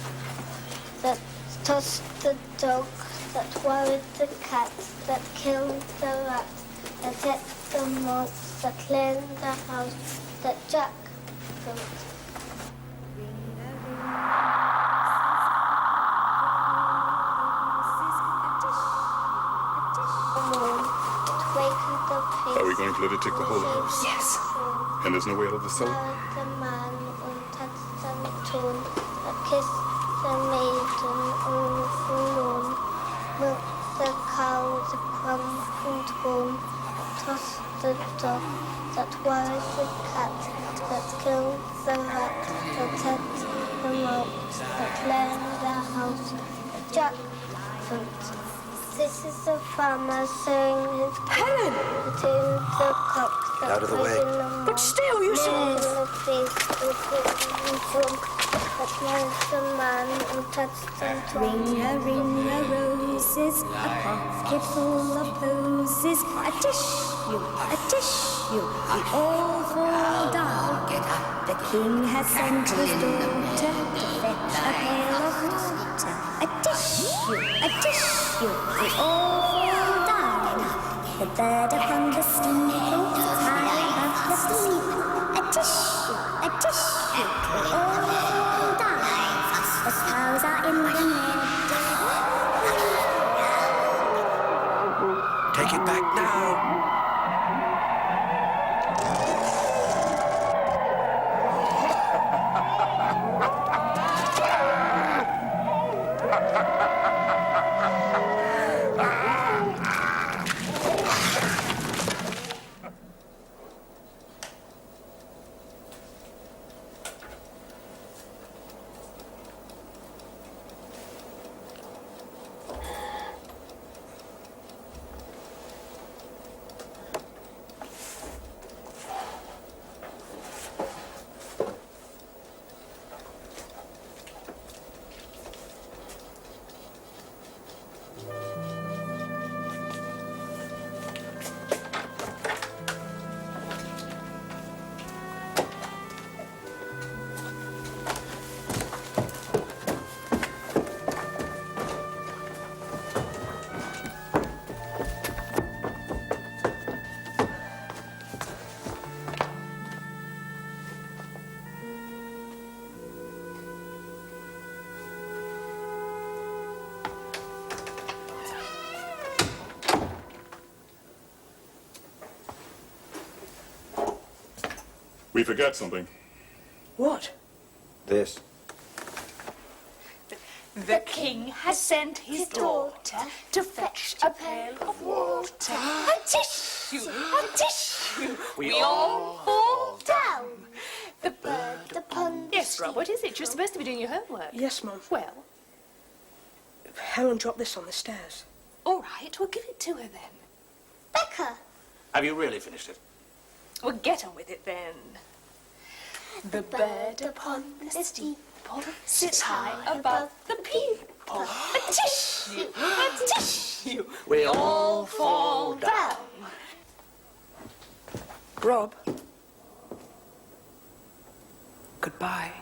that tossed the dog, that worried the cat, that killed the rat, that ate the mouse, that lay in the house, that Jack built. Are we going to let it take the whole house? Yes. And there's no way out of the cellar? The man all touched and torn, that kissed the maiden all forlorn, milked the cow with a crumpled horn, that tossed the dog, that worried the cat, that killed the rat, that ate the mouse, that lay in the house, that Jack built. This is the farmer sowing his corn, that tuned the cock, that Out of the way. But still, you in the face with the form, that was the man who touched and torn. Ring a roses, a basket full of posies, a tissue, we all fall down. The king has sent his daughter to fetch a pail of water. A tissue, we all fall down. The bird upon the steeple, high above the steeple. A tissue, we all fall down. The cows are in the meadow. Take it back now. We forgot something. What? This. The king has sent his daughter to fetch a pail of water. A tissue, we all fall down. The Rob, what is it? You're supposed to be doing your homework. Yes, Mum. Well, Helen dropped this on the stairs. all right, we'll give it to her then. Becca! Have you really finished it? Well, get on with it then. The bird upon the steeple sits high above the people. A tissue, a tissue, we all fall down. Rob. Goodbye.